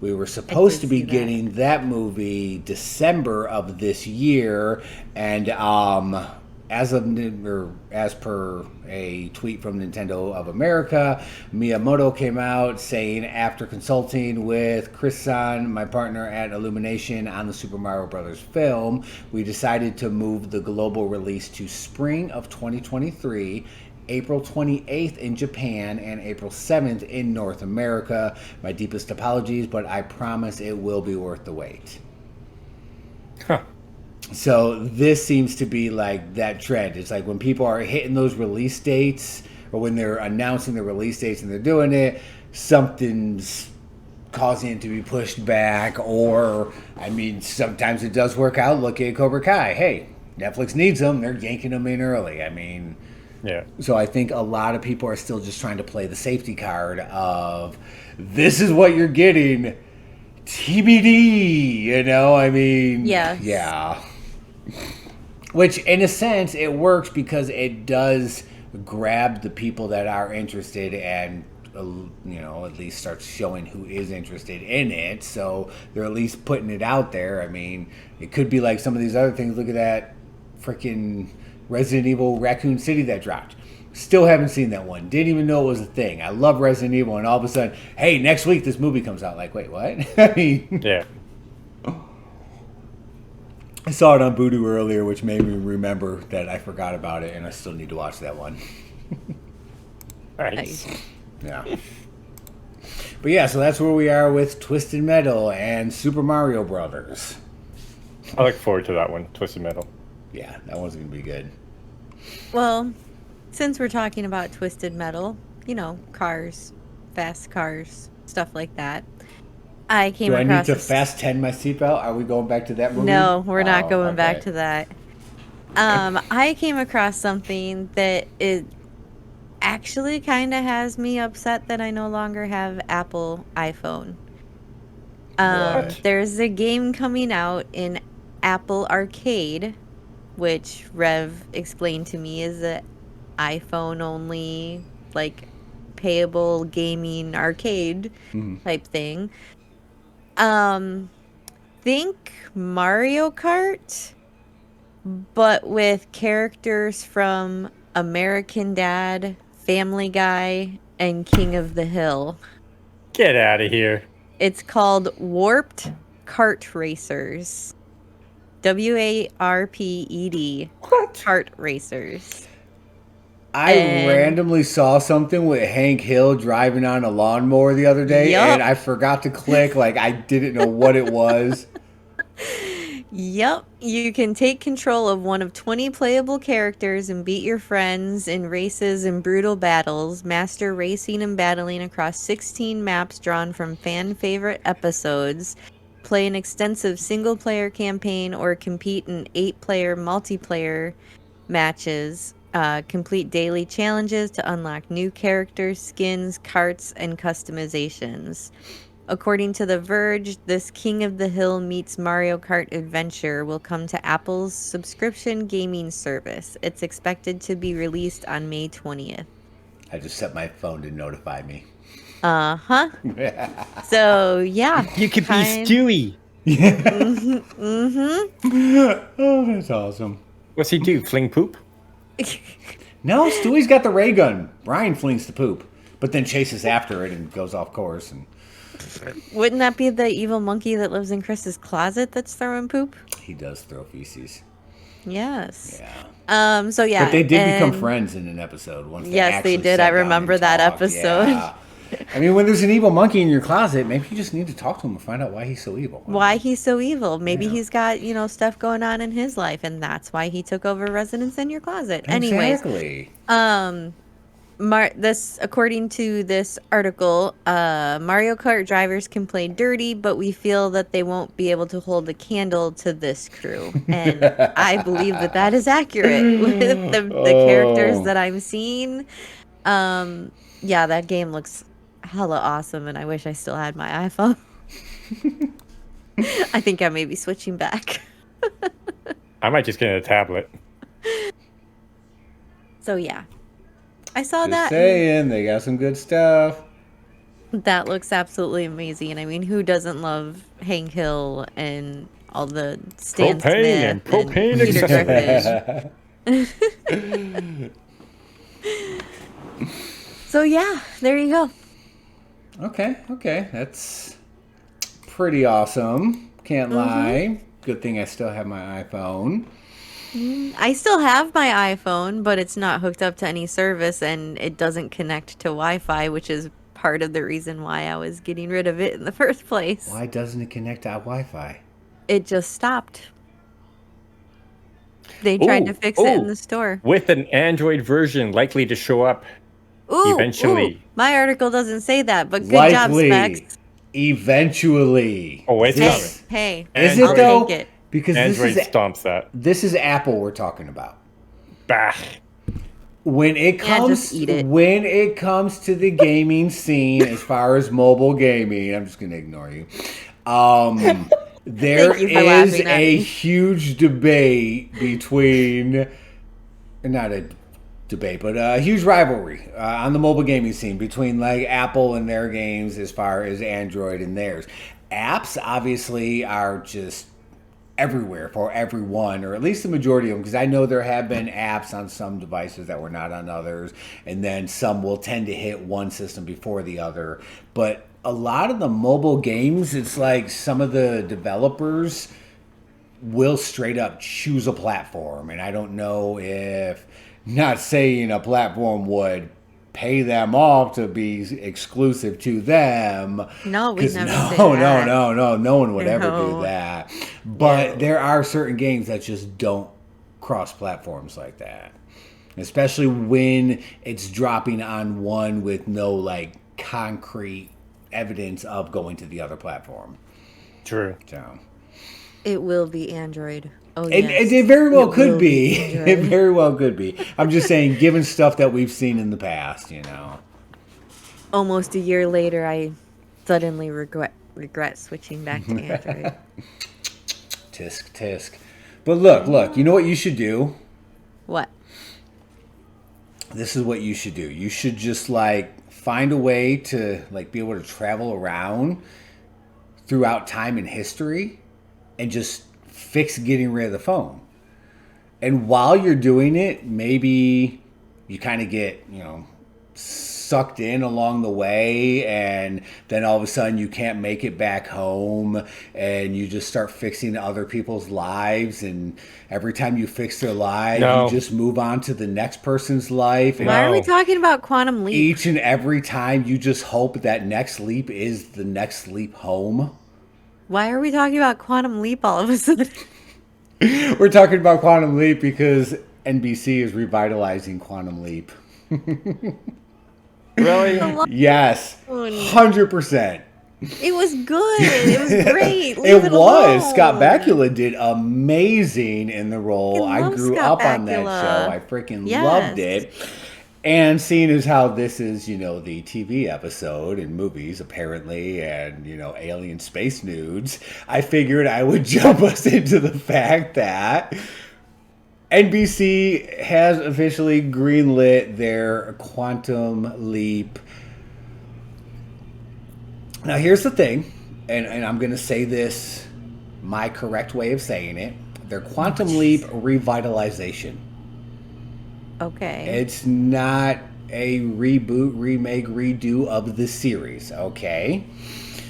Speaker 1: We were supposed to be getting that movie December of this year, and as per a tweet from Nintendo of America, Miyamoto came out saying, after consulting with Chris-san, my partner at Illumination, on the Super Mario Brothers film, we decided to move the global release to spring of 2023, April 28th in Japan, and April 7th in North America. My deepest apologies, but I promise it will be worth the wait.
Speaker 3: Huh.
Speaker 1: So this seems to be like that trend. It's like when people are hitting those release dates, or when they're announcing the release dates and they're doing it, something's causing it to be pushed back. Or, I mean, sometimes it does work out. Look at Cobra Kai. Hey, Netflix needs them. They're yanking them in early. I mean,
Speaker 3: Yeah.
Speaker 1: so I think a lot of people are still just trying to play the safety card of, this is what you're getting, TBD, you know? I mean,
Speaker 2: Yes.
Speaker 1: yeah. Which, in a sense, it works because it does grab the people that are interested and, at least starts showing who is interested in it. So they're at least putting it out there. I mean, it could be like some of these other things. Look at that freaking Resident Evil Raccoon City that dropped. Still haven't seen that one. Didn't even know it was a thing. I love Resident Evil, and all of a sudden, hey, next week this movie comes out. Like, wait, what? I mean,
Speaker 3: Yeah.
Speaker 1: I saw it on Voodoo earlier, which made me remember that I forgot about it, and I still need to watch that one.
Speaker 3: Nice.
Speaker 1: Yeah. But yeah, so that's where we are with Twisted Metal and Super Mario Brothers.
Speaker 3: I look forward to that one, Twisted Metal.
Speaker 1: Yeah, that one's going to be good.
Speaker 2: Well, since we're talking about Twisted Metal, cars, fast cars, stuff like that, I came
Speaker 1: Do I need
Speaker 2: across
Speaker 1: to fast 10 my seatbelt? Are we going back to that movie?
Speaker 2: No, we're not
Speaker 1: Oh,
Speaker 2: going back
Speaker 1: okay.
Speaker 2: to that. I came across something that it actually kind of has me upset that I no longer have Apple iPhone.
Speaker 1: What?
Speaker 2: There's a game coming out in Apple Arcade, which Rev explained to me is a iPhone only, like, payable gaming arcade type thing. Think Mario Kart, but with characters from American Dad, Family Guy, and King of the Hill.
Speaker 3: Get out of here.
Speaker 2: It's called Warped Kart Racers. WARPED.
Speaker 3: What?
Speaker 2: Kart Racers.
Speaker 1: I
Speaker 2: And-
Speaker 1: randomly saw something with Hank Hill driving on a lawnmower the other day,
Speaker 2: Yup.
Speaker 1: and I forgot to click. Like, I didn't know what it was.
Speaker 2: Yep, you can take control of one of 20 playable characters and beat your friends in races and brutal battles, master racing and battling across 16 maps drawn from fan favorite episodes, play an extensive single-player campaign, or compete in 8-player multiplayer matches, complete daily challenges to unlock new characters, skins, carts, and customizations. According to The Verge, this King of the Hill meets Mario Kart adventure will come to Apple's subscription gaming service. It's expected to be released on May 20th.
Speaker 1: I just set my phone to notify me.
Speaker 2: Uh-huh. So, yeah.
Speaker 3: You could be Stewie.
Speaker 1: Oh, that's awesome.
Speaker 3: What's he do? Fling poop?
Speaker 1: No, Stewie's got the ray gun. Brian flings the poop, but then chases after it and goes off course. And
Speaker 2: Wouldn't that be the evil monkey that lives in Chris's closet that's throwing poop?
Speaker 1: he does throw feces.
Speaker 2: Yes.
Speaker 1: Yeah.
Speaker 2: So, yeah.
Speaker 1: But they did become
Speaker 2: and-
Speaker 1: friends in an episode. Once
Speaker 2: Yes, they
Speaker 1: actually
Speaker 2: did.
Speaker 1: sat
Speaker 2: I
Speaker 1: down
Speaker 2: remember
Speaker 1: and
Speaker 2: that
Speaker 1: talked.
Speaker 2: episode.
Speaker 1: Yeah. I mean, when there's an evil monkey in your closet, maybe you just need to talk to him and find out why he's so evil.
Speaker 2: Why he's so evil. Maybe
Speaker 1: Yeah.
Speaker 2: he's got, stuff going on in his life, and that's why he took over residence in your closet. Anyways,
Speaker 1: Exactly.
Speaker 2: this, according to this article, Mario Kart drivers can play dirty, but we feel that they won't be able to hold a candle to this crew. And I believe that is accurate with the characters that I'm seeing. Yeah, that game looks hella awesome, and I wish I still had my iPhone. I think I may be switching back.
Speaker 3: I might just get a tablet.
Speaker 2: So yeah, I saw
Speaker 1: Just
Speaker 2: that.
Speaker 1: saying, they got some good stuff.
Speaker 2: That looks absolutely amazing. And I mean, who doesn't love Hank Hill and all the Stan
Speaker 3: Propane
Speaker 2: Smith
Speaker 3: and propane
Speaker 2: Peter
Speaker 3: accessories.
Speaker 2: Dinklage. So yeah, there you go.
Speaker 1: Okay, that's pretty awesome. Can't lie. Good thing I still have my iPhone.
Speaker 2: I still have my iPhone, but it's not hooked up to any service, and it doesn't connect to Wi-Fi, which is part of the reason why I was getting rid of it in the first place.
Speaker 1: Why doesn't it connect to Wi-Fi?
Speaker 2: It just stopped. They tried to fix it in the store.
Speaker 3: With an Android version likely to show up eventually.
Speaker 2: My article doesn't say that, but good
Speaker 1: Likely.
Speaker 2: job, Specs.
Speaker 1: Eventually.
Speaker 3: Oh, it's
Speaker 2: Hey,
Speaker 3: coming.
Speaker 2: hey.
Speaker 1: Is
Speaker 3: Android.
Speaker 1: it though?
Speaker 2: Take it.
Speaker 1: Because
Speaker 3: Android stomps that.
Speaker 1: this is Apple we're talking about.
Speaker 3: Bah.
Speaker 1: When it comes
Speaker 2: just eat it.
Speaker 1: when it comes to the gaming scene as far as mobile gaming, I'm just gonna ignore you. There
Speaker 2: Thank you for
Speaker 1: is
Speaker 2: laughing at
Speaker 1: a
Speaker 2: me.
Speaker 1: huge debate between not a debate, but a huge rivalry on the mobile gaming scene between like Apple and their games as far as Android and theirs. Apps obviously are just everywhere for everyone, or at least the majority of them, because I know there have been apps on some devices that were not on others, and then some will tend to hit one system before the other. But a lot of the mobile games, it's like some of the developers will straight up choose a platform, and I don't know if, not saying a platform would pay them off to be exclusive to them.
Speaker 2: No, we
Speaker 1: 'Cause
Speaker 2: never
Speaker 1: no,
Speaker 2: say
Speaker 1: no,
Speaker 2: that.
Speaker 1: no one would ever do
Speaker 2: No.
Speaker 1: that. But there are certain games that just don't cross platforms like that. especially when it's dropping on one with no like concrete evidence of going to the other platform.
Speaker 3: True.
Speaker 1: So
Speaker 2: It will be Android. Oh,
Speaker 1: it,
Speaker 2: yes.
Speaker 1: it very well
Speaker 2: It
Speaker 1: could
Speaker 2: will
Speaker 1: be.
Speaker 2: Android.
Speaker 1: It very well could be. I'm just saying, given stuff that we've seen in the past, you know.
Speaker 2: Almost a year later, I suddenly regret switching back to Android.
Speaker 1: Tisk, tisk. But look, you know what you should do?
Speaker 2: What?
Speaker 1: This is what you should do. You should just like find a way to like be able to travel around throughout time and history and just fix getting rid of the phone. And while you're doing it, maybe you kind of get, you know, sucked in along the way, and then all of a sudden you can't make it back home, and you just start fixing other people's lives, and every time you fix their life,
Speaker 3: No.
Speaker 1: you just move on to the next person's life. And
Speaker 2: Why are we
Speaker 3: No.
Speaker 2: talking about Quantum Leap?
Speaker 1: each and every time you just hope that next leap is the next leap home.
Speaker 2: Why are we talking about Quantum Leap all of a sudden?
Speaker 1: We're talking about Quantum Leap because NBC is revitalizing Quantum Leap.
Speaker 3: Really?
Speaker 1: Yes,
Speaker 2: Oh, no.
Speaker 1: 100%.
Speaker 2: It was good. It was great.
Speaker 1: It
Speaker 2: Leave
Speaker 1: was.
Speaker 2: alone.
Speaker 1: Scott Bakula did amazing in the role.
Speaker 2: I
Speaker 1: I
Speaker 2: love
Speaker 1: grew
Speaker 2: Scott
Speaker 1: up on that
Speaker 2: Bakula.
Speaker 1: show. I freaking
Speaker 2: Yes.
Speaker 1: loved it. And seeing as how this is, you know, the TV episode and movies apparently, and, you know, alien space nudes, I figured I would jump us into the fact that NBC has officially greenlit their Quantum Leap. Now, here's the thing, and I'm going to say this my correct way of saying it. Their Quantum Leap revitalization.
Speaker 2: Okay.
Speaker 1: It's not a reboot, remake, redo of the series, okay?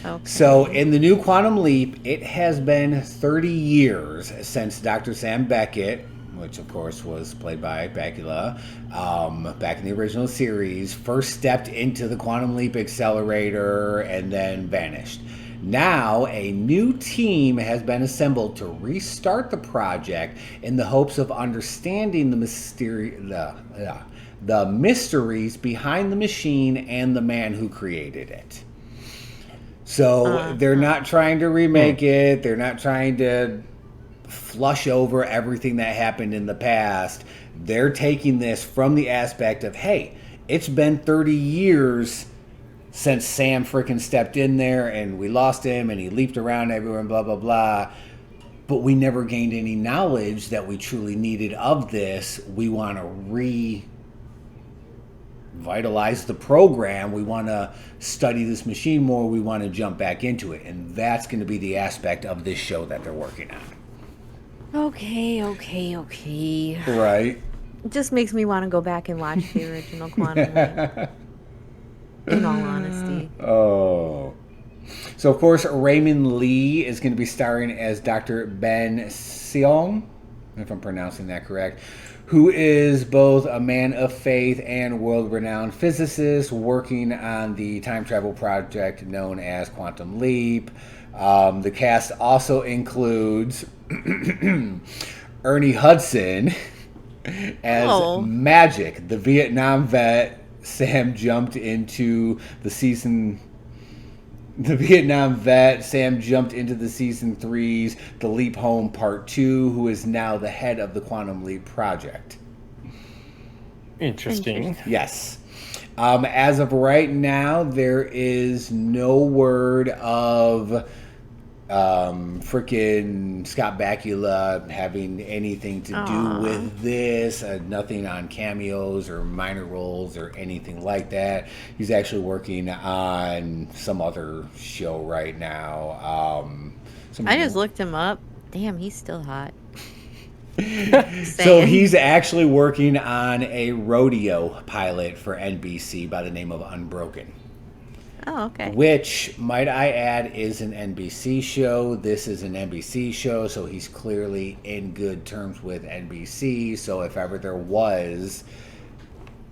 Speaker 2: Okay.
Speaker 1: So, in the new Quantum Leap, it has been 30 years since Dr. Sam Beckett, which of course was played by Bakula, back in the original series, first stepped into the Quantum Leap accelerator and then vanished. Now, a new team has been assembled to restart the project in the hopes of understanding the mysteries behind the machine and the man who created it. So they're not trying to remake it. They're not trying to flush over everything that happened in the past. They're taking this from the aspect of, hey, it's been 30 years since Sam freaking stepped in there and we lost him and he leaped around everywhere and blah, blah, blah. But we never gained any knowledge that we truly needed of this. We want to revitalize the program. We want to study this machine more. We want to jump back into it. And that's going to be the aspect of this show that they're working on.
Speaker 2: Okay.
Speaker 1: Right.
Speaker 2: It just makes me want to go back and watch the original Quantum Leap. In all honesty.
Speaker 1: Oh. So, of course, Raymond Lee is going to be starring as Dr. Ben Seong, if I'm pronouncing that correct, who is both a man of faith and world-renowned physicist working on the time travel project known as Quantum Leap. The cast also includes Ernie Hudson as Magic, the Vietnam vet Sam jumped into the season 3's The Leap Home Part 2, who is now the head of the Quantum Leap project.
Speaker 3: Interesting.
Speaker 1: Yes. As of right now, there is no word of freaking Scott Bakula having anything to do with this. Nothing on cameos or minor roles or anything like that. He's actually working on some other show right now.
Speaker 2: I just looked him up. Damn, he's still hot.
Speaker 1: So he's actually working on a rodeo pilot for NBC by the name of Unbroken.
Speaker 2: Oh, okay.
Speaker 1: Which, might I add, is an NBC show. This is an NBC show, so he's clearly in good terms with NBC. So if ever there was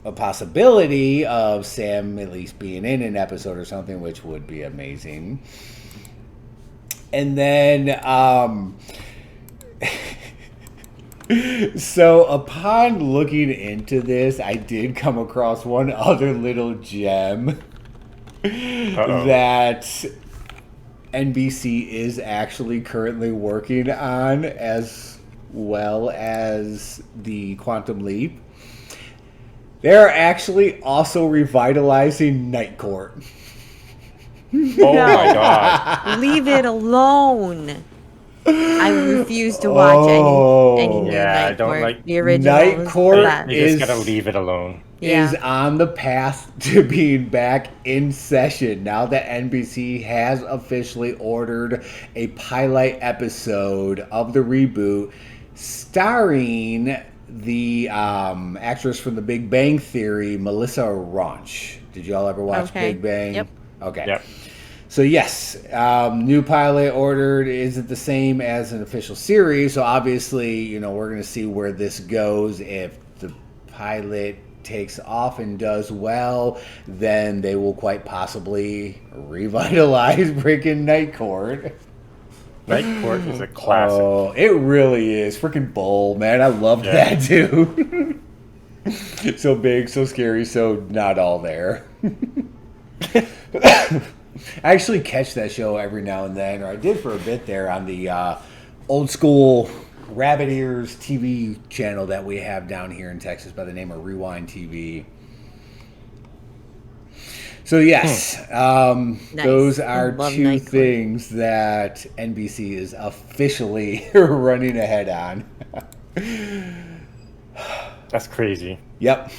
Speaker 1: a possibility of Sam at least being in an episode or something, which would be amazing. And then So upon looking into this, I did come across one other little gem that NBC is actually currently working on, as well as the Quantum Leap. They're actually also revitalizing Night Court.
Speaker 3: Oh my god.
Speaker 2: Leave it alone. I refuse to watch any new
Speaker 3: Yeah, I
Speaker 2: Night
Speaker 3: don't
Speaker 2: Court.
Speaker 3: like-
Speaker 2: The original.
Speaker 1: Night Court
Speaker 3: You
Speaker 1: is
Speaker 3: just gotta leave it alone.
Speaker 1: is on the path to being back in session now that NBC has officially ordered a pilot episode of the reboot starring the actress from The Big Bang Theory, Melissa Raunch. Did y'all ever watch Big Bang?
Speaker 2: Yep.
Speaker 1: Okay.
Speaker 3: Yep.
Speaker 1: So yes, new pilot ordered isn't the same as an official series. So obviously, you know, we're going to see where this goes. If the pilot takes off and does well, then they will quite possibly revitalize freaking Night Court.
Speaker 3: Night Court is a classic.
Speaker 1: Oh, it really is. Freaking Bull, man. I love that too. So big, so scary, so not all there. I actually catch that show every now and then, or I did for a bit there on the old school Rabbit Ears TV channel that we have down here in Texas by the name of Rewind TV. So yes, those are two things that NBC is officially running ahead on.
Speaker 3: That's crazy.
Speaker 1: Yep.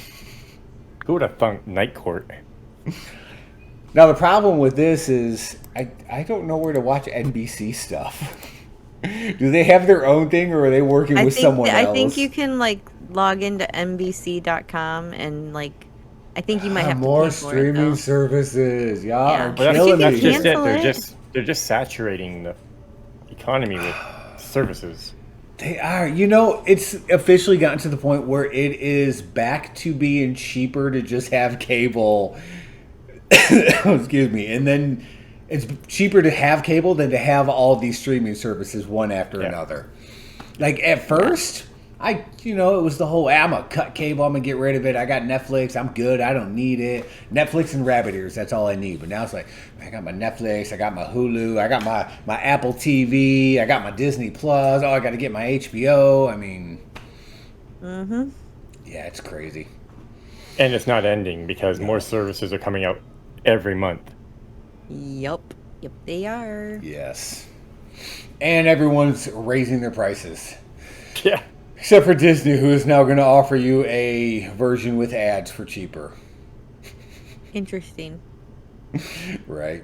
Speaker 3: Who would have thunk Night Court?
Speaker 1: Now the problem with this is I don't know where to watch NBC stuff. Do they have their own thing, or are they working with someone else?
Speaker 2: I think you can like log into NBC.com and like I think you might have
Speaker 1: more
Speaker 2: to pay for
Speaker 1: streaming
Speaker 2: it,
Speaker 1: services. Y'all are
Speaker 3: Well,
Speaker 1: killing
Speaker 3: that's
Speaker 1: me.
Speaker 3: just it.
Speaker 2: Cancel
Speaker 3: They're just saturating the economy with services.
Speaker 1: They are. You know, it's officially gotten to the point where it is back to being cheaper to just have cable. Excuse me. And then it's cheaper to have cable than to have all these streaming services one after another. Like at first, it was the whole, I'm going to cut cable, I'm going to get rid of it. I got Netflix, I'm good, I don't need it. Netflix and Rabbit Ears, that's all I need. But now it's like, I got my Netflix, I got my Hulu, I got my Apple TV, I got my Disney Plus, I got to get my HBO. I mean, yeah, it's crazy.
Speaker 3: And it's not ending because more services are coming out every month.
Speaker 2: Yep, they are.
Speaker 1: Yes. And everyone's raising their prices.
Speaker 3: Yeah.
Speaker 1: Except for Disney, who is now going to offer you a version with ads for cheaper.
Speaker 2: Interesting.
Speaker 1: Right.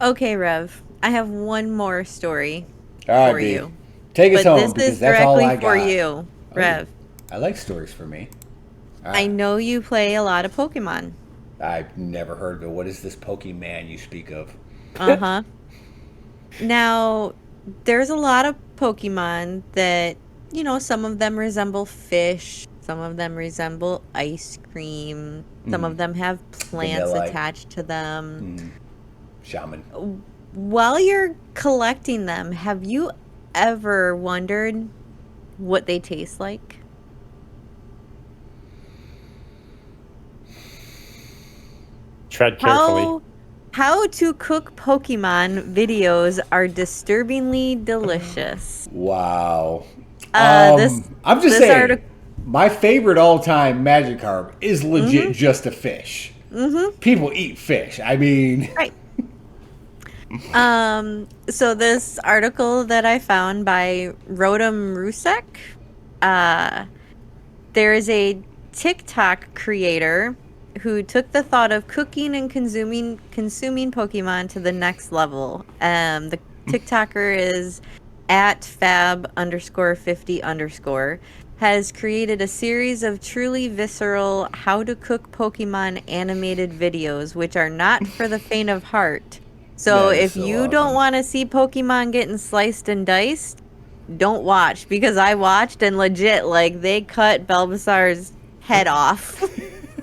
Speaker 2: Okay, Rev. I have one more story
Speaker 1: All right,
Speaker 2: for
Speaker 1: B.
Speaker 2: you.
Speaker 1: Take us home,
Speaker 2: This
Speaker 1: because
Speaker 2: is
Speaker 1: that's all
Speaker 2: directly
Speaker 1: I got.
Speaker 2: for you, Rev.
Speaker 1: I like stories for me.
Speaker 2: I know you play a lot of Pokemon.
Speaker 1: I've never heard of it. What is this Pokemon you speak of?
Speaker 2: Uh-huh. Now, there's a lot of Pokemon that, some of them resemble fish, some of them resemble ice cream, some of them have plants
Speaker 1: Vanilla.
Speaker 2: attached to them.
Speaker 1: Shaman.
Speaker 2: While you're collecting them, have you ever wondered what they taste like?
Speaker 3: Tread carefully.
Speaker 2: How to cook Pokemon videos are disturbingly delicious.
Speaker 1: Wow.
Speaker 2: I'm
Speaker 1: just saying, my favorite all-time Magikarp is legit just a fish. People eat fish. I mean...
Speaker 2: Right. So this article that I found by Rodem Rusek, there is a TikTok creator who took the thought of cooking and consuming Pokemon to the next level. The TikToker is @fab_50_, has created a series of truly visceral how to cook Pokemon animated videos, which are not for the faint of heart. So if you don't want to see Pokemon getting sliced and diced, don't watch, because I watched and legit, like, they cut Bulbasaur's head off.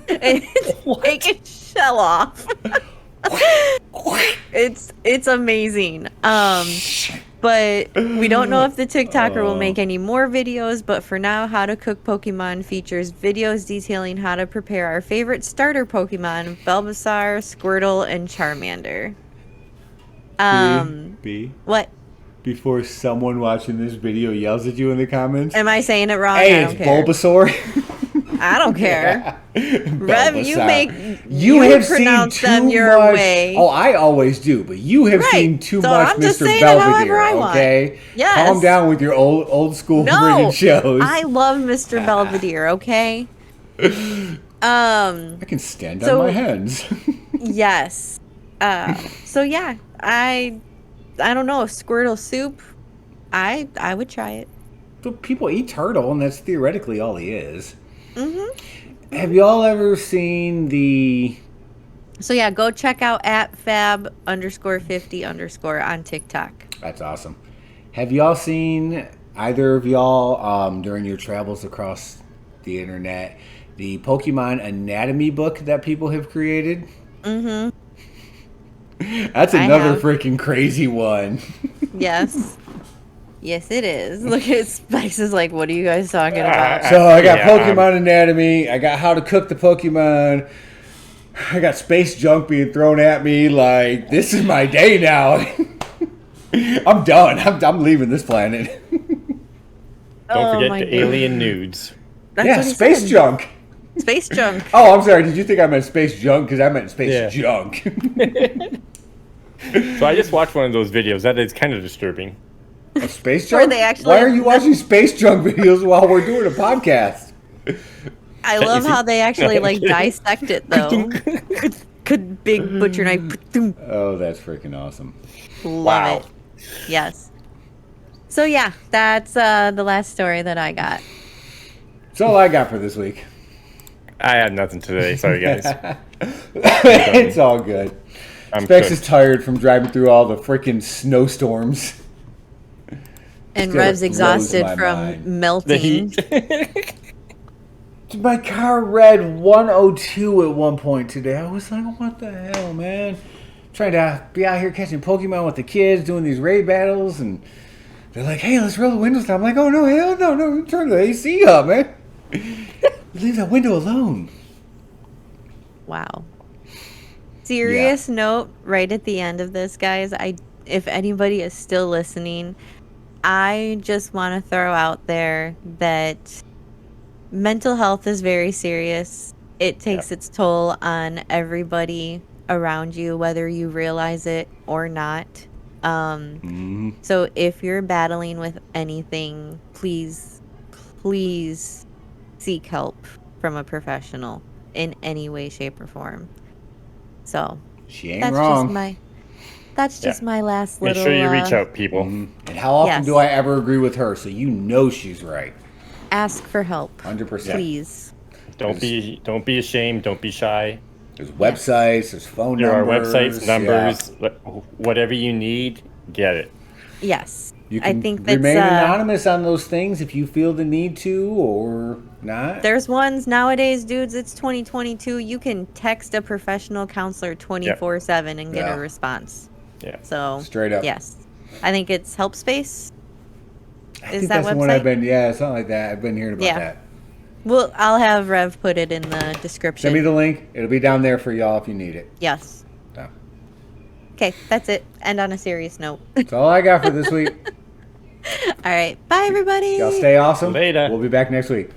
Speaker 2: And take its shell off. It's amazing. But we don't know if the TikToker will make any more videos, but for now, How to Cook Pokemon features videos detailing how to prepare our favorite starter Pokemon, Bulbasaur, Squirtle, and Charmander.
Speaker 1: B.
Speaker 2: What?
Speaker 1: Before someone watching this video yells at you in the comments.
Speaker 2: Am I saying it wrong?
Speaker 1: Hey,
Speaker 2: I
Speaker 1: it's
Speaker 2: don't care.
Speaker 1: Bulbasaur.
Speaker 2: I don't care. Rev,
Speaker 1: Bulbasaur.
Speaker 2: you
Speaker 1: have
Speaker 2: pronounce
Speaker 1: seen
Speaker 2: them
Speaker 1: too
Speaker 2: your
Speaker 1: much.
Speaker 2: way.
Speaker 1: Oh, I always do, but you have
Speaker 2: Right.
Speaker 1: seen too
Speaker 2: So
Speaker 1: much
Speaker 2: I'm just
Speaker 1: Mr.
Speaker 2: saying it however
Speaker 1: Belvedere.
Speaker 2: I want.
Speaker 1: Okay,
Speaker 2: Yes.
Speaker 1: calm down with your old school
Speaker 2: No,
Speaker 1: friggin' shows.
Speaker 2: I love Mr. Belvedere. Okay.
Speaker 1: I can stand
Speaker 2: so-
Speaker 1: on my hands.
Speaker 2: Yes. So yeah, I don't know, Squirtle soup. I would try it.
Speaker 1: So people eat turtle, and that's theoretically all he is.
Speaker 2: Mm-hmm.
Speaker 1: Have y'all ever seen the?
Speaker 2: So yeah, go check out @fab_50_ on TikTok.
Speaker 1: That's awesome. Have y'all seen either of y'all during your travels across the internet the Pokemon anatomy book that people have created?
Speaker 2: Mm-hmm.
Speaker 1: That's
Speaker 2: I
Speaker 1: another
Speaker 2: have.
Speaker 1: freaking crazy one.
Speaker 2: Yes. Yes, it is. Look at Spice is like, what are you guys talking about?
Speaker 1: So I got
Speaker 3: Yeah,
Speaker 1: Pokemon anatomy. I got how to cook the Pokemon. I got space junk being thrown at me. Like, this is my day now. I'm done. I'm leaving this planet.
Speaker 3: Don't forget
Speaker 2: my
Speaker 3: the
Speaker 2: God.
Speaker 3: alien nudes.
Speaker 2: That's
Speaker 1: Yeah,
Speaker 2: what he
Speaker 1: space
Speaker 2: said.
Speaker 1: junk.
Speaker 2: Space junk.
Speaker 1: Oh, I'm sorry. Did you think I meant space junk? Because I meant space
Speaker 3: Yeah.
Speaker 1: junk.
Speaker 3: So I just watched one of those videos. That is kind of disturbing.
Speaker 1: A space
Speaker 2: Where
Speaker 1: junk?
Speaker 2: they actually-
Speaker 1: Why are you watching space junk videos while we're doing a podcast?
Speaker 2: I love how they actually like
Speaker 3: kidding.
Speaker 2: dissect it though. Could big butcher knife.
Speaker 1: Oh, that's freaking awesome.
Speaker 2: Love
Speaker 3: Wow.
Speaker 2: it. Yes. So yeah, that's the last story that I got.
Speaker 1: That's all I got for this week.
Speaker 3: I had nothing today. Sorry, guys.
Speaker 1: It's all good.
Speaker 3: I'm
Speaker 1: Specs
Speaker 3: cooked.
Speaker 1: is tired from driving through all the freaking snowstorms.
Speaker 2: And
Speaker 1: Still
Speaker 2: Rev's
Speaker 1: blows
Speaker 2: exhausted
Speaker 1: my
Speaker 2: from
Speaker 1: mind.
Speaker 3: The
Speaker 2: melting.
Speaker 3: heat.
Speaker 1: My car read 102 at one point today. I was like, what the hell, man? Trying to be out here catching Pokemon with the kids, doing these raid battles, and they're like, hey, let's roll the windows down. I'm like, oh, no, hell no, turn the AC up, man. Leave that window alone.
Speaker 2: Wow. Serious note right at the end of this, guys. If anybody is still listening, I just want to throw out there that mental health is very serious. It takes its toll on everybody around you, whether you realize it or not. So if you're battling with anything, please seek help from a professional in any way, shape, or form. So
Speaker 1: She ain't
Speaker 2: that's
Speaker 1: wrong.
Speaker 2: just my last
Speaker 3: Make
Speaker 2: little.
Speaker 3: sure you reach out, people.
Speaker 1: And how often
Speaker 2: Yes.
Speaker 1: do I ever agree with her? So you know she's right.
Speaker 2: Ask for help,
Speaker 1: 100%.
Speaker 2: please.
Speaker 3: Don't be ashamed. Don't be shy.
Speaker 1: There's websites, there's phone
Speaker 3: There are
Speaker 1: numbers.
Speaker 3: websites, numbers, whatever you need, get it.
Speaker 2: Yes,
Speaker 1: You can
Speaker 2: I think that's
Speaker 1: remain anonymous on those things if you feel the need to or not.
Speaker 2: There's ones nowadays, dudes. It's 2022. You can text a professional counselor 24/7 and get
Speaker 1: Yeah.
Speaker 2: a response.
Speaker 3: Yeah.
Speaker 2: So
Speaker 1: Straight up.
Speaker 2: yes, I think it's Help Space.
Speaker 1: I
Speaker 2: Is
Speaker 1: think
Speaker 2: that
Speaker 1: that's the one I've
Speaker 2: website?
Speaker 1: been, something like that. I've been hearing about
Speaker 2: Yeah.
Speaker 1: that.
Speaker 2: Well, I'll have Rev put it in the description.
Speaker 1: Send me the link. It'll be down there for y'all if you need it.
Speaker 2: Yes.
Speaker 1: So,
Speaker 2: Okay, that's it. End on a serious note.
Speaker 1: that's all I got for this week.
Speaker 2: All right. Bye, everybody.
Speaker 1: Y'all stay awesome.
Speaker 3: Later.
Speaker 1: We'll be back next week.